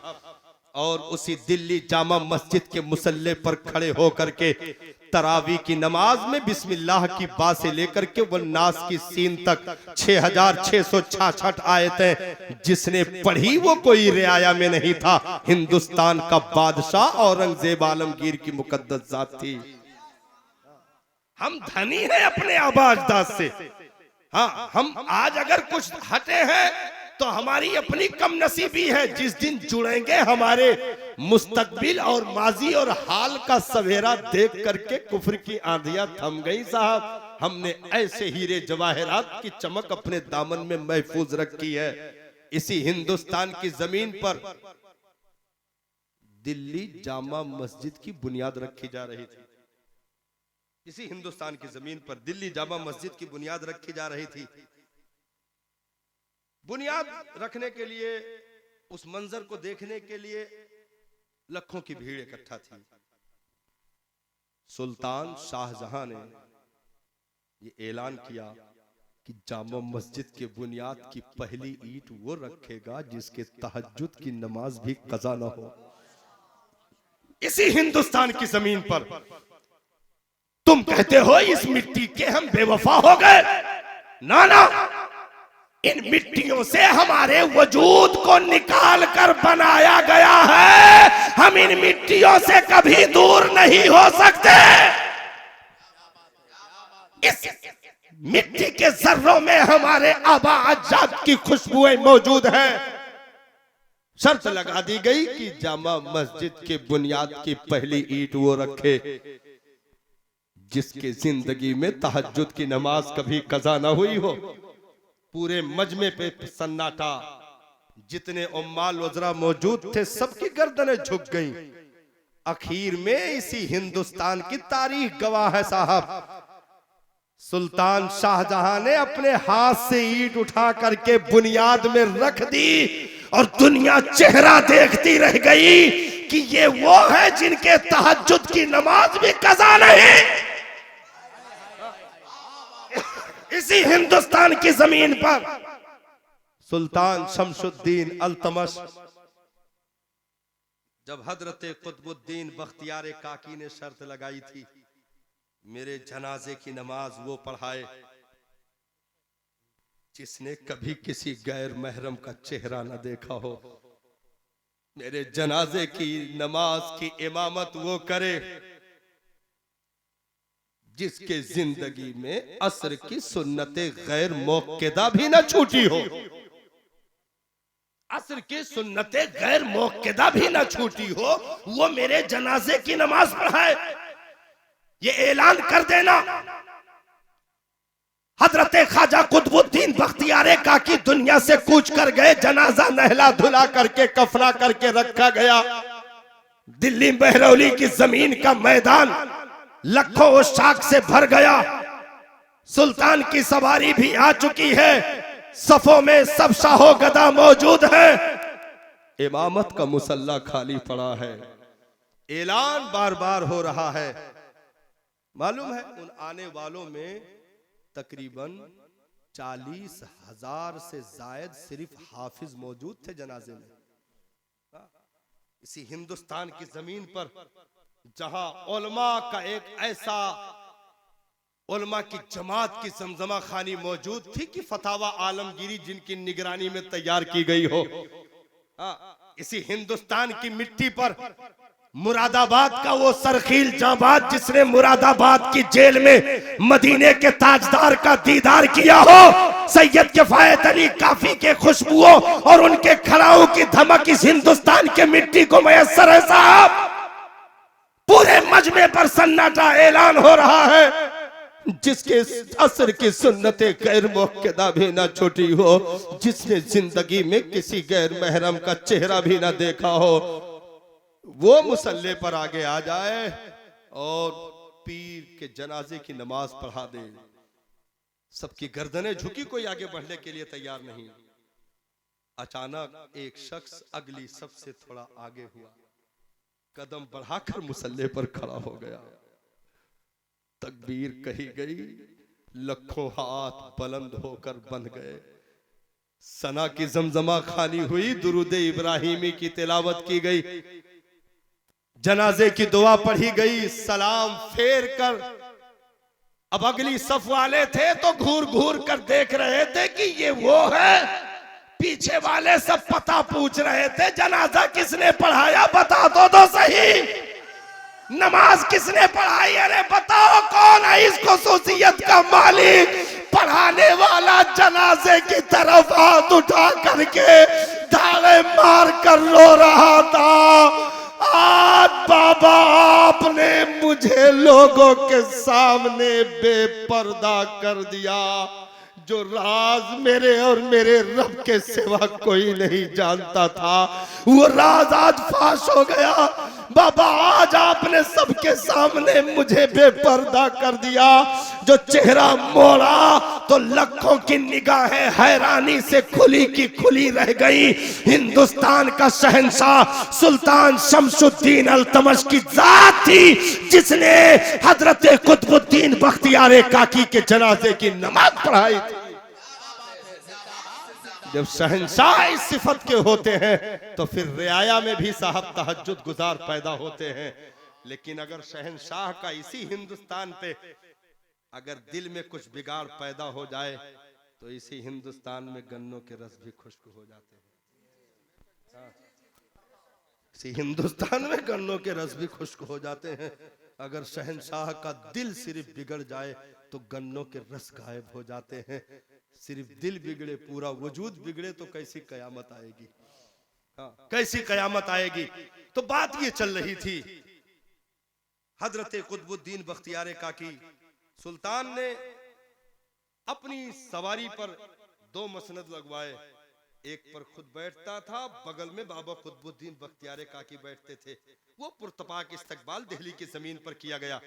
और उसी दिल्ली जामा मस्जिद के मुसल्ले पर खड़े होकर के तरावी की नमाज में बिस्मिल्लाह की बा से लेकर के वन्नास की सीन तक 6666 आयतें जिसने पढ़ी वो कोई रियाया में नहीं था, हिंदुस्तान का बादशाह औरंगजेब आलमगीर की मुकद्दस जात थी। हम धनी हैं अपने आबा अजदाद से। हाँ, हम आज अगर कुछ हटे हैं तो हमारी अपनी कम नसीबी है। जिस दिन जुड़ेंगे हमारे मुस्तकबिल और माजी और हाल का सवेरा देख करके कुफ्र की आंधियां थम गई साहब। हमने ऐसे हीरे जवाहरात की चमक अपने दामन में महफूज रखी है। इसी हिंदुस्तान की जमीन पर दिल्ली जामा मस्जिद की बुनियाद रखी जा रही थी। इसी हिंदुस्तान की जमीन पर दिल्ली जामा मस्जिद की बुनियाद रखी जा रही थी। बुनियाद रखने के लिए, उस मंजर को देखने के लिए लाखों की भीड़ इकट्ठा थी। सुल्तान शाहजहां ने ये ऐलान किया कि जामा मस्जिद के बुनियाद की पहली ईंट वो रखेगा जिसके तहज्जुद की नमाज भी कज़ा न हो। इसी हिंदुस्तान की जमीन पर तुम कहते हो इस मिट्टी के हम बेवफा हो गए। ना ना, इन मिट्टियों से हमारे वजूद को निकाल कर बनाया गया है। हम इन मिट्टियों से कभी दूर नहीं हो सकते। इस मिट्टी के जर्रों में हमारे आबा अजदाद की खुशबुएं मौजूद है। शर्त लगा दी गई कि जामा मस्जिद के बुनियाद की पहली ईंट वो रखे जिसके जिंदगी में तहज्जुद की नमाज कभी कज़ा न हुई हो। पूरे मजमे पे सन्नाटा। जितने उम्माल वज़रा मौजूद थे सबकी गर्दनें झुक गईं। आखिर में इसी हिंदुस्तान की तारीख गवाह है साहब। सुल्तान शाहजहां ने अपने हाथ से ईंट उठा करके बुनियाद में रख दी और दुनिया चेहरा देखती रह गई कि ये वो है जिनके तहज्जुद की नमाज भी कज़ा नहीं। इसी हिंदुस्तान की जमीन पर सुल्तान शमशुद्दीन अल्तमश, जब हजरत कुतुबुद्दीन बख्तियार काकी ने शर्त लगाई थी मेरे जनाजे की नमाज वो पढ़ाए जिसने कभी किसी गैर महरम का चेहरा न देखा हो, मेरे जनाजे की नमाज की इमामत वो करे जिसके जिंदगी में असर की सुन्नते गैर मौक़िदा भी न छूटी हो। असर की सुन्नते गैर मौक़िदा भी न छूटी हो, वो मेरे जनाजे की नमाज पढ़ाए। ये ऐलान कर देना हजरत ख्वाजा कुतुबुद्दीन बख्तियार काकी दुनिया से कूच कर गए। जनाजा नहला धुला करके कफना करके रखा गया। दिल्ली बहरौली की जमीन का मैदान लाखों शाख से भर गया। सुल्तान की सवारी भी आ चुकी है। सफों में सब शाहो गदा मौजूद है। इमामत का मुसल्ला खाली पड़ा है। ऐलान बार बार हो रहा है। मालूम है उन आने वालों में तकरीबन 40,000 से जायद सिर्फ हाफिज मौजूद थे जनाजे में। इसी हिंदुस्तान की जमीन पर जहां उलमा का एक ऐसा उलमा की जमात की जमजमा खानी मौजूद थी कि फतावा आलमगीरी जिनकी निगरानी में तैयार की गई हो। इसी हिंदुस्तान की मिट्टी पर मुरादाबाद का वो सरखील जाबाज जिसने मुरादाबाद की जेल में मदीने के ताजदार का दीदार किया हो, सैयद किफायत अली काफी के खुशबुओं और उनके खड़ाओं की धमक इस हिंदुस्तान के मिट्टी को मैसर है साहब। पूरे मजमे पर सन्नाटा ऐलान हो रहा है। जिसके असर की सुन्नतें गैर मुक्कदा भी ना छूटी हो, जिसने जिंदगी में किसी गैर महरम का चेहरा भी ना देखा हो, वो मुसल्ले पर आगे आ जाए और पीर के जनाजे की नमाज पढ़ा दे। सबकी गर्दनें झुकी, कोई आगे बढ़ने के लिए तैयार नहीं। अचानक एक शख्स अगली सबसे थोड़ा आगे हुआ, कदम बढ़ाकर मुसल्ले पर खड़ा हो गया। तकबीर कही गई, लखों हाथ बुलंद होकर बंध गए। सना की जमजमा खानी हुई, दुरूद इब्राहिमी की तिलावत की गई, जनाजे की दुआ पढ़ी गई, सलाम फेर कर अब अगली सफ वाले थे तो घूर घूर कर देख रहे थे कि ये वो है। पीछे वाले सब पता पूछ रहे थे, जनाजा किसने पढ़ाया बता दो तो सही, नमाज किसने पढ़ाई, अरे बताओ कौन है इस खुसूसियत का मालिक। पढ़ाने वाला जनाजे की तरफ हाथ उठा करके धाड़े मार कर रो रहा था। आज बाबा आपने मुझे लोगों के सामने बेपर्दा कर दिया। जो राज मेरे और मेरे रब के सिवा कोई नहीं जानता था, वो राज आज फाश हो गया। बाबा आज आपने सबके सामने मुझे बेपर्दा कर दिया। जो चेहरा मोड़ा तो लाखों की निगाहें हैरानी से खुली की खुली रह गई। हिंदुस्तान का शहंशाह सुल्तान शमशुद्दीन अल्तमश की जात थी, जिसने हजरत कुतुबुद्दीन बख्तियार काकी के जनाजे की नमाज पढ़ाई थी। जब शहंशाह इस सिफत के होते हैं तो फिर रियाया में भी साहब तहज्जुद गुजार पैदा होते हैं। लेकिन अगर शहंशाह का इसी हिंदुस्तान पे अगर दिल में कुछ बिगाड़ पैदा हो जाए तो इसी हिंदुस्तान में गन्नों के रस भी खुश्क हो जाते हैं। इसी हिंदुस्तान में गन्नों के रस भी खुश्क हो जाते हैं। अगर शहंशाह का दिल सिर्फ बिगड़ जाए तो गन्नों के रस गायब हो जाते हैं। सिर्फ दिल बिगड़े पूरा वजूद बिगड़े तो कैसी कयामत आएगी। हाँ, कैसी कयामत आएगी। तो बात ये चल रही थी, हजरत कुतुबुद्दीन बख्तियार काकी सुल्तान ने अपनी सवारी पर दो मसनद लगवाए। एक पर खुद बैठता था, बगल में बाबा कुतुबुद्दीन बख्तियार काकी बैठते थे। वो पुरतपाक इस्तकबाल दिल्ली की जमीन पर किया गया।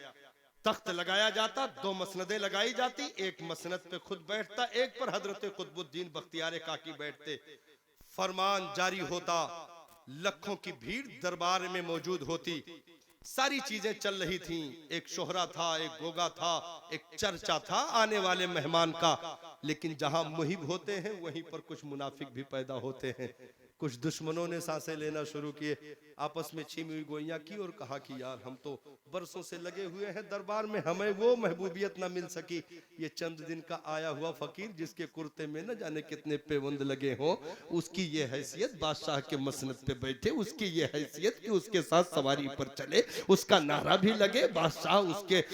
तख्त लगाया जाता, दो मसनदें लगाई जाती, एक मसनद पे खुद बैठता, एक पर हजरत कुतुबुद्दीन बख्तियार काकी बैठते। फरमान जारी होता, लाखों की भीड़ दरबार में मौजूद होती। सारी चीजें चल रही थीं। एक शोहरा था, एक गोगा था, एक चर्चा था आने वाले मेहमान का। लेकिन जहां मुहिब होते हैं वहीं पर कुछ मुनाफिक भी पैदा होते हैं। कुछ दुश्मनों ने सांसें लेना शुरू किए, आपस में छीमी हुई गोइयां की और कहा कि यार हम तो बरसों से लगे हुए हैं दरबार में, हमें वो महबूबियत ना मिल सकी। ये चंद दिन का आया हुआ फकीर जिसके कुर्ते में न जाने कितने पेवंद लगे हों, उसकी ये हैसियत बादशाह के मसनद पे बैठे, उसकी ये हैसियत कि उसके साथ सवारी पर चले, उसका नारा भी लगे, बादशाह उसके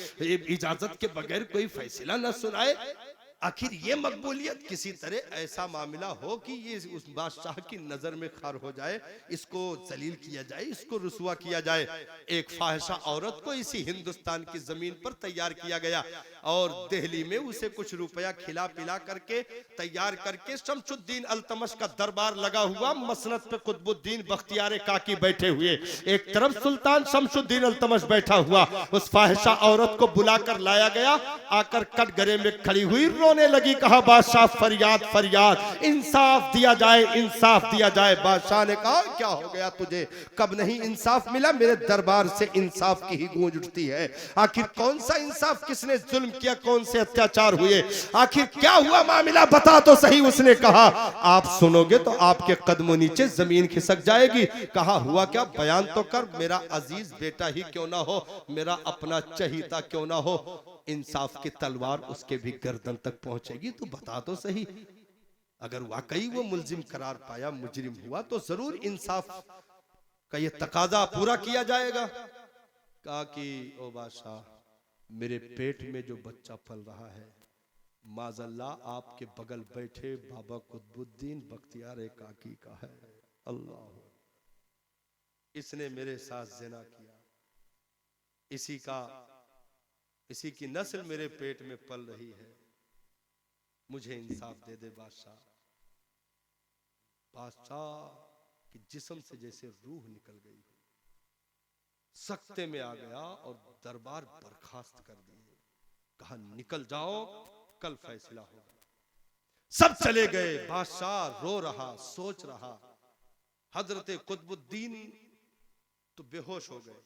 इजाजत के बगैर कोई फैसला न सुनाए। आखिर ये मकबूलियत किसी तरह ऐसा मामला हो कि ये उस बादशाह की नजर में खार हो जाए, इसको जलील किया जाए, इसको रुसवा किया जाए। एक फाहिशा औरत को इसी हिंदुस्तान की जमीन पर तैयार किया गया और दिल्ली में उसे कुछ रुपया खिला पिला करके तैयार करके शमशुद्दीन अल्तमश का दरबार लगा हुआ। मसनद पे कुतुबुद्दीन बख्तियार काकी बैठे हुए, एक तरफ सुल्तान शमशुद्दीन अल्तमश बैठा हुआ। उस फाहिशा औरत को बुलाकर लाया गया, आकर कटघरे में खड़ी हुई रोने लगी। कहा बादशाह फरियाद फरियाद, इंसाफ दिया जाए, इंसाफ दिया जाए। बादशाह ने कहा क्या हो गया तुझे, कब नहीं इंसाफ मिला? मेरे दरबार से इंसाफ की ही गूंज उठती है। आखिर कौन सा इंसाफ, किसने जुल्म किया, कौन से अत्याचार हुए, आखिर क्या हुआ मामला बता तो सही। उसने कहा आप सुनोगे तो आपके कदमों नीचे जमीन खिसक जाएगी। कहा हुआ क्या, बयान तो कर। मेरा अजीज बेटा ही क्यों ना हो, मेरा अपना चहीता क्यों ना हो, इंसाफ की तलवार उसके भी गर्दन तक पहुंचेगी, तो बता तो सही। अगर वाकई वो मुल्जिम करार पाया, मुजरिम हुआ, तो जरूर इंसाफ का ये तकाजा पूरा किया जाएगा। कहा कि ओ बादशाह, मेरे पेट में जो बच्चा पल रहा है माज़ल्ला आपके बगल बैठे बाबा कुतुबुद्दीन बख्तियार काकी का है। अल्लाह, इसने मेरे साथ ज़िना किया, इसी की नस्ल मेरे पेट में पल रही है, मुझे इंसाफ दे दे बादशाह। बादशाह की जिस्म से जैसे रूह निकल गई, सख्ते में आ गया और दरबार बर्खास्त कर दिए। कहा निकल जाओ, कल फैसला होगा। सब चले गए। बादशाह रो रहा, सोच रहा। हजरत कुतुबुद्दीन तो बेहोश हो गए।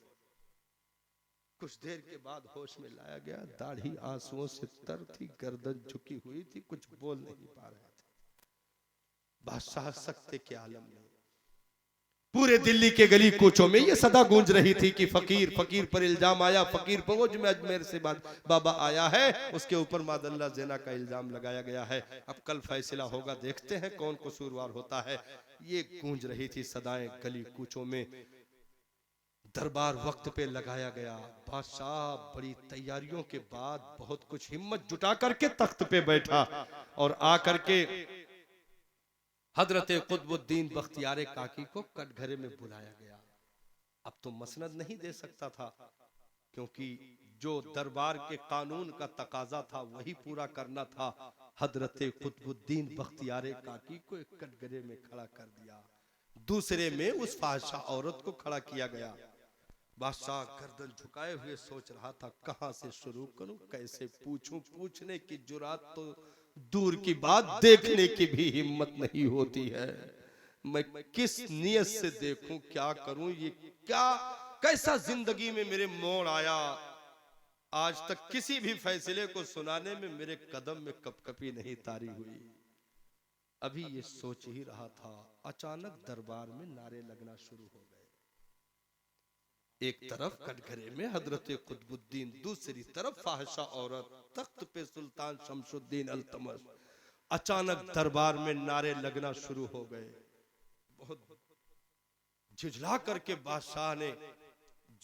कुछ देर के बाद होश में लाया गया। दाढ़ी आंसुओं से तर थी, गर्दन झुकी हुई थी, कुछ बोल नहीं पा रहे थे। बादशाह सख्ते के आलम में। पूरे दिल्ली के गली कूचों में ये सदा गूंज रही थी कि फकीर फकीर पर इल्जाम आया, फकीर फौज में अजमेर से बाबा आया है, उसके ऊपर मादल्ला ज़िना का इल्जाम लगाया गया है। अब कल फैसला होगा, देखते हैं कौन कसूरवार होता है। ये गूंज रही थी सदाएं गली कूचों में। दरबार वक्त पे लगाया गया। बादशाह बड़ी तैयारियों के बाद बहुत कुछ हिम्मत जुटा करके तख्त पे बैठा और आकर के हजरत कुतुबुद्दीन बख्तियार काकी को कटघरे में बुलाया गया। अब तो मसनद नहीं दे सकता था, क्योंकि जो दरबार के कानून का तकाजा था वही पूरा करना था। हजरत कुतुबुद्दीन बख्तियार काकी को एक कटघरे में खड़ा कर दिया, दूसरे में उस फाहिशा औरत को खड़ा किया गया। बादशाह गर्दन झुकाए हुए सोच रहा था, कहां से शुरू करूं, कैसे पूछूं। पूछने की जुरात तो दूर की बात, देखने की भी हिम्मत नहीं होती है। मैं किस नियत से देखूं, क्या करूं, ये क्या कैसा जिंदगी में मेरे मोड़ आया। आज तक किसी भी फैसले को सुनाने में मेरे कदम में कपकपी नहीं तारी हुई। अभी ये सोच ही रहा था, अचानक दरबार में नारे लगना शुरू हो गए। एक तरफ कटघरे में हजरत कुतुबुद्दीन, दूसरी तरफ फाहिशा औरत, तख्त पे सुल्तान शमशुद्दीन अल्तमश। अचानक दरबार में नारे लगना शुरू हो गए। बहुत झिझला करके बादशाह ने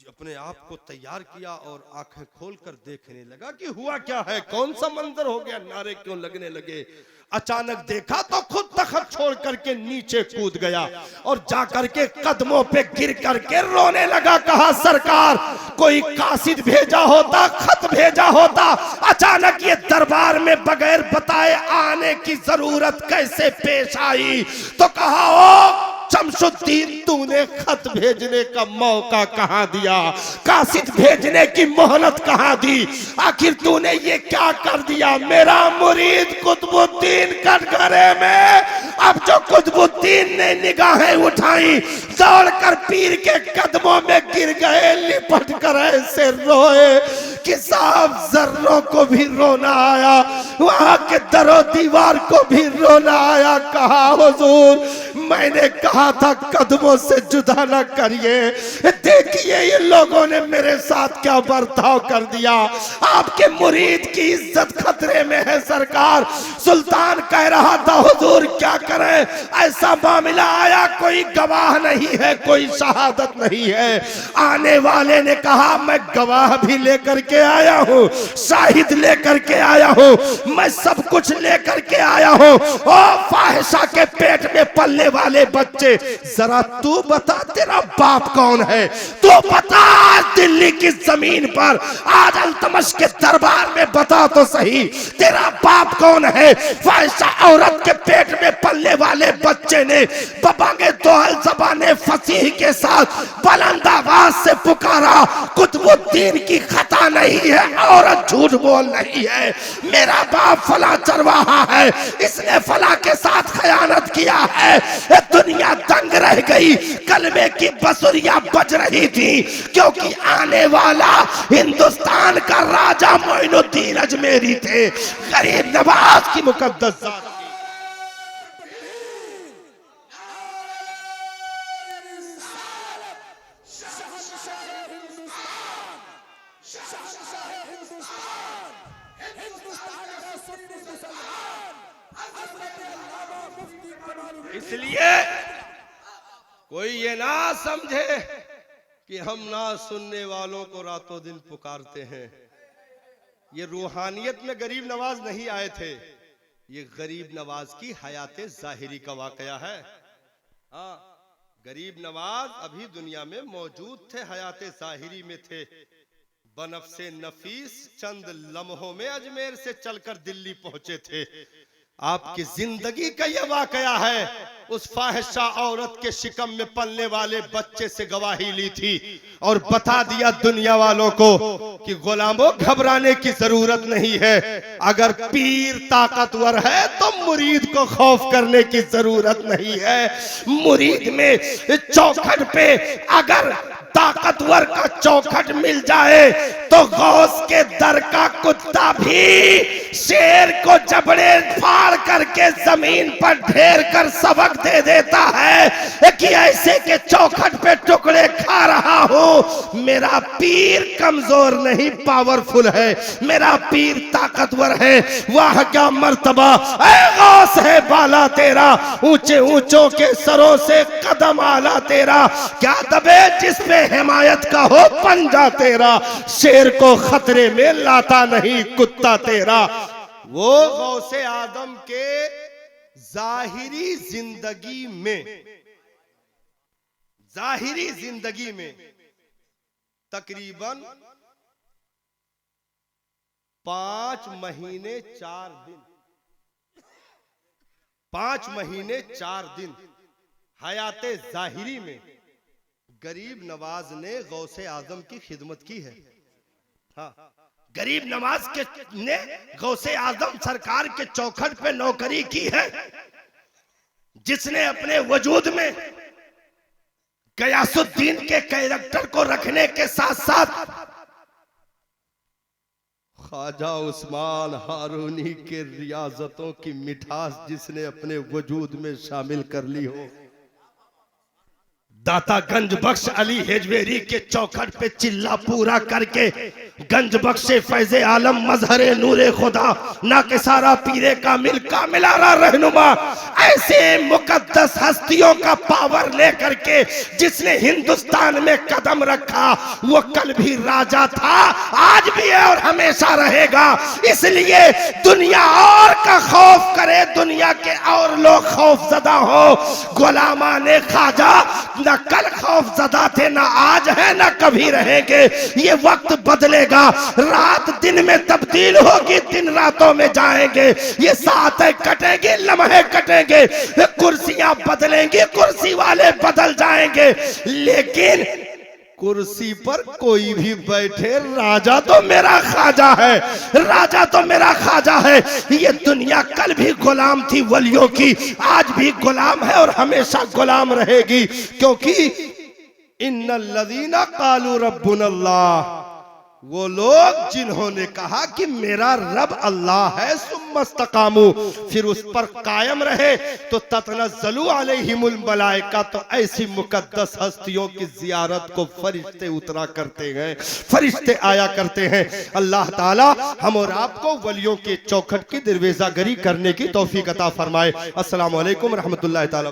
अपने आप को तैयार किया और आंखें खोलकर देखने लगा कि हुआ क्या है, कौन सा मंजर हो गया, नारे क्यों लगने लगे। अचानक देखा तो खुद तख्त छोड़ करके नीचे कूद गया और जाकर के कदमों पे गिर करके रोने लगा। कहा सरकार, कोई कासिद भेजा होता, खत भेजा होता, अचानक ये दरबार में बगैर बताए आने की जरूरत कैसे पेश आई। तो कहा ओ शमशुद्दीन, तूने खत भेजने का मौका कहां दिया, कासिद भेजने की मोहलत कहां दी, आखिर तूने ये क्या कर दिया। मेरा मुरीद कुतुबुद्दीन कटघरे में। अब जो कुतुबुद्दीन ने निगाहें उठाई, दौड़कर पीर के कदमों में गिर गए, लिपट कर ऐसे रोए कि साहब जर्रों को भी रोना आया, वहां के दरो दीवार को भी रोना आया। कहा हुजूर, मैंने कहा था कदमों से जुदा न करिए, देखिए ये लोगों ने मेरे साथ क्या बर्ताव कर दिया। आपके मुरीद की इज्जत खतरे में है सरकार। सुल्तान कह रहा था हुजूर क्या करें, ऐसा मामला आया, कोई गवाह नहीं है, कोई शहादत नहीं है। आने वाले ने कहा मैं गवाह भी लेकर के आया हूँ, शाहिद लेकर के आया हूँ, मैं सब कुछ लेकर के आया हूँ। ओ फाहिशा के पेट में पलने वाले बच्चे, जरा तू बता तेरा बाप कौन है। तू बता दिल्ली की जमीन पर, आज अल्तमश के दरबार में बता तो सही, तेरा बाप कौन है। फाहिशा औरत के पेट में पलने वाले बच्चे ने बबांगे दोहल ज़बाने फसीह के साथ बुलंद आवाज से पुकारा, कुतुबुद्दीन की खता नहीं है, औरत झूठ बोल रही है, मेरा बाप फला चरवाहा है, इसने फला के साथ खयानत किया है। दुनिया दंग रह गई, कलमे की बसुरियां बज रही थी, क्योंकि आने वाला हिंदुस्तान का राजा मोइनुद्दीन अजमेरी थे, गरीब नवाज की मुकद्दस जात। इसलिए कोई ये ना समझे कि हम ना सुनने वालों को रातों दिन पुकारते हैं। ये रूहानियत में गरीब नवाज नहीं आए थे, ये गरीब नवाज की हयात जाहिरी का वाकया है। हाँ, गरीब नवाज अभी दुनिया में मौजूद थे, हयात जाहिरी में थे। बनफ्से नफीस चंद लम्हों में अजमेर से चलकर दिल्ली पहुंचे थे। आपकी जिंदगी का यह वाकया है। उस फाहिशा औरत के शिकम में पलने वाले बच्चे से गवाही ली थी और बता दिया दुनिया वालों को कि गुलामों घबराने की जरूरत नहीं है। अगर पीर ताकतवर है तो मुरीद को खौफ करने की जरूरत नहीं है। मुरीद में चौखट पे अगर ताकतवर का चौखट मिल जाए तो गौस के दर का कुत्ता भी शेर को जबड़े फाड़ करके जमीन पर ढेर कर सबक दे देता है कि ऐसे के चौखट पे टुकड़े खा रहा हूं। मेरा पीर कमजोर नहीं, पावरफुल है। मेरा पीर ताकतवर है। वाह क्या मर्तबा, ऐ गौस है बाला तेरा, ऊंचे ऊंचों के सरों से कदम आला तेरा। क्या दबे जिस पे हिमायत का हो पंजा तेरा, शेर को खतरे में लाता नहीं कुत्ता तेरा। वो गौसे आदम के जाहिरी जिंदगी में तकरीबन 5 महीने 4 दिन हयाते जाहिरी में गरीब नवाज ने गौसे आजम की खिदमत की है। हाँ, गरीब नवाज ने गौसे आजम सरकार के चौखट पे नौकरी की है, जिसने अपने वजूद में गयासुद्दीन के कैरेक्टर को रखने के साथ साथ ख्वाजा उस्मान हारूनी के रियाजतों की मिठास जिसने अपने वजूद में शामिल कर ली हो। दाता गंज बख्श अली हेजवेरी के चौखट पे चिल्ला पूरा करके गंज बख्शे फैज़े आलम मजहरे नूरे खुदा ना के सारा पीरे कामिलारा रहनुमा, ऐसे मुकद्दस हस्तियों का पावर लेकर के जिसने हिंदुस्तान में कदम रखा, वो कल भी राजा था, आज भी है और हमेशा रहेगा। इसलिए दुनिया और का खौफ करे, दुनिया के और लोग खौफजदा हो। गुलामा ने ख्वाजा न कल खौफजदा थे, ना आज है ना कभी रहेंगे। ये वक्त बदलेगा, रात दिन में तब्दील होगी, दिन रातों में जाएंगे। ये सातें कटेंगे, लम्हे कटेंगे, कुर्सियां बदलेंगी, कुर्सी वाले बदल जाएंगे, लेकिन कुर्सी पर कोई भी बैठे, राजा तो मेरा ख्वाजा है, राजा तो मेरा ख्वाजा है। ये दुनिया कल भी गुलाम थी वलियों की, आज भी गुलाम है और हमेशा गुलाम रहेगी। क्योंकि इन्नल्लज़ीना क़ालू रब्बुनल्लाह, वो लोग जिन्होंने कहा कि मेरा रब अल्लाह है, सुम्मस्तकामू, फिर उस पर कायम रहे, तो ततनज़्ज़लु अलैहिमुल मलाइका, तो ऐसी मुकद्दस हस्तियों की जियारत को फरिश्ते उतरा करते हैं, फरिश्ते आया करते हैं। अल्लाह ताला हम और आपको वलियों के चौखट की दरवेज़ागरी करने की तौफीक अता फरमाए। अस्सलामु अलैकुम रहमतुल्लाहि ताला।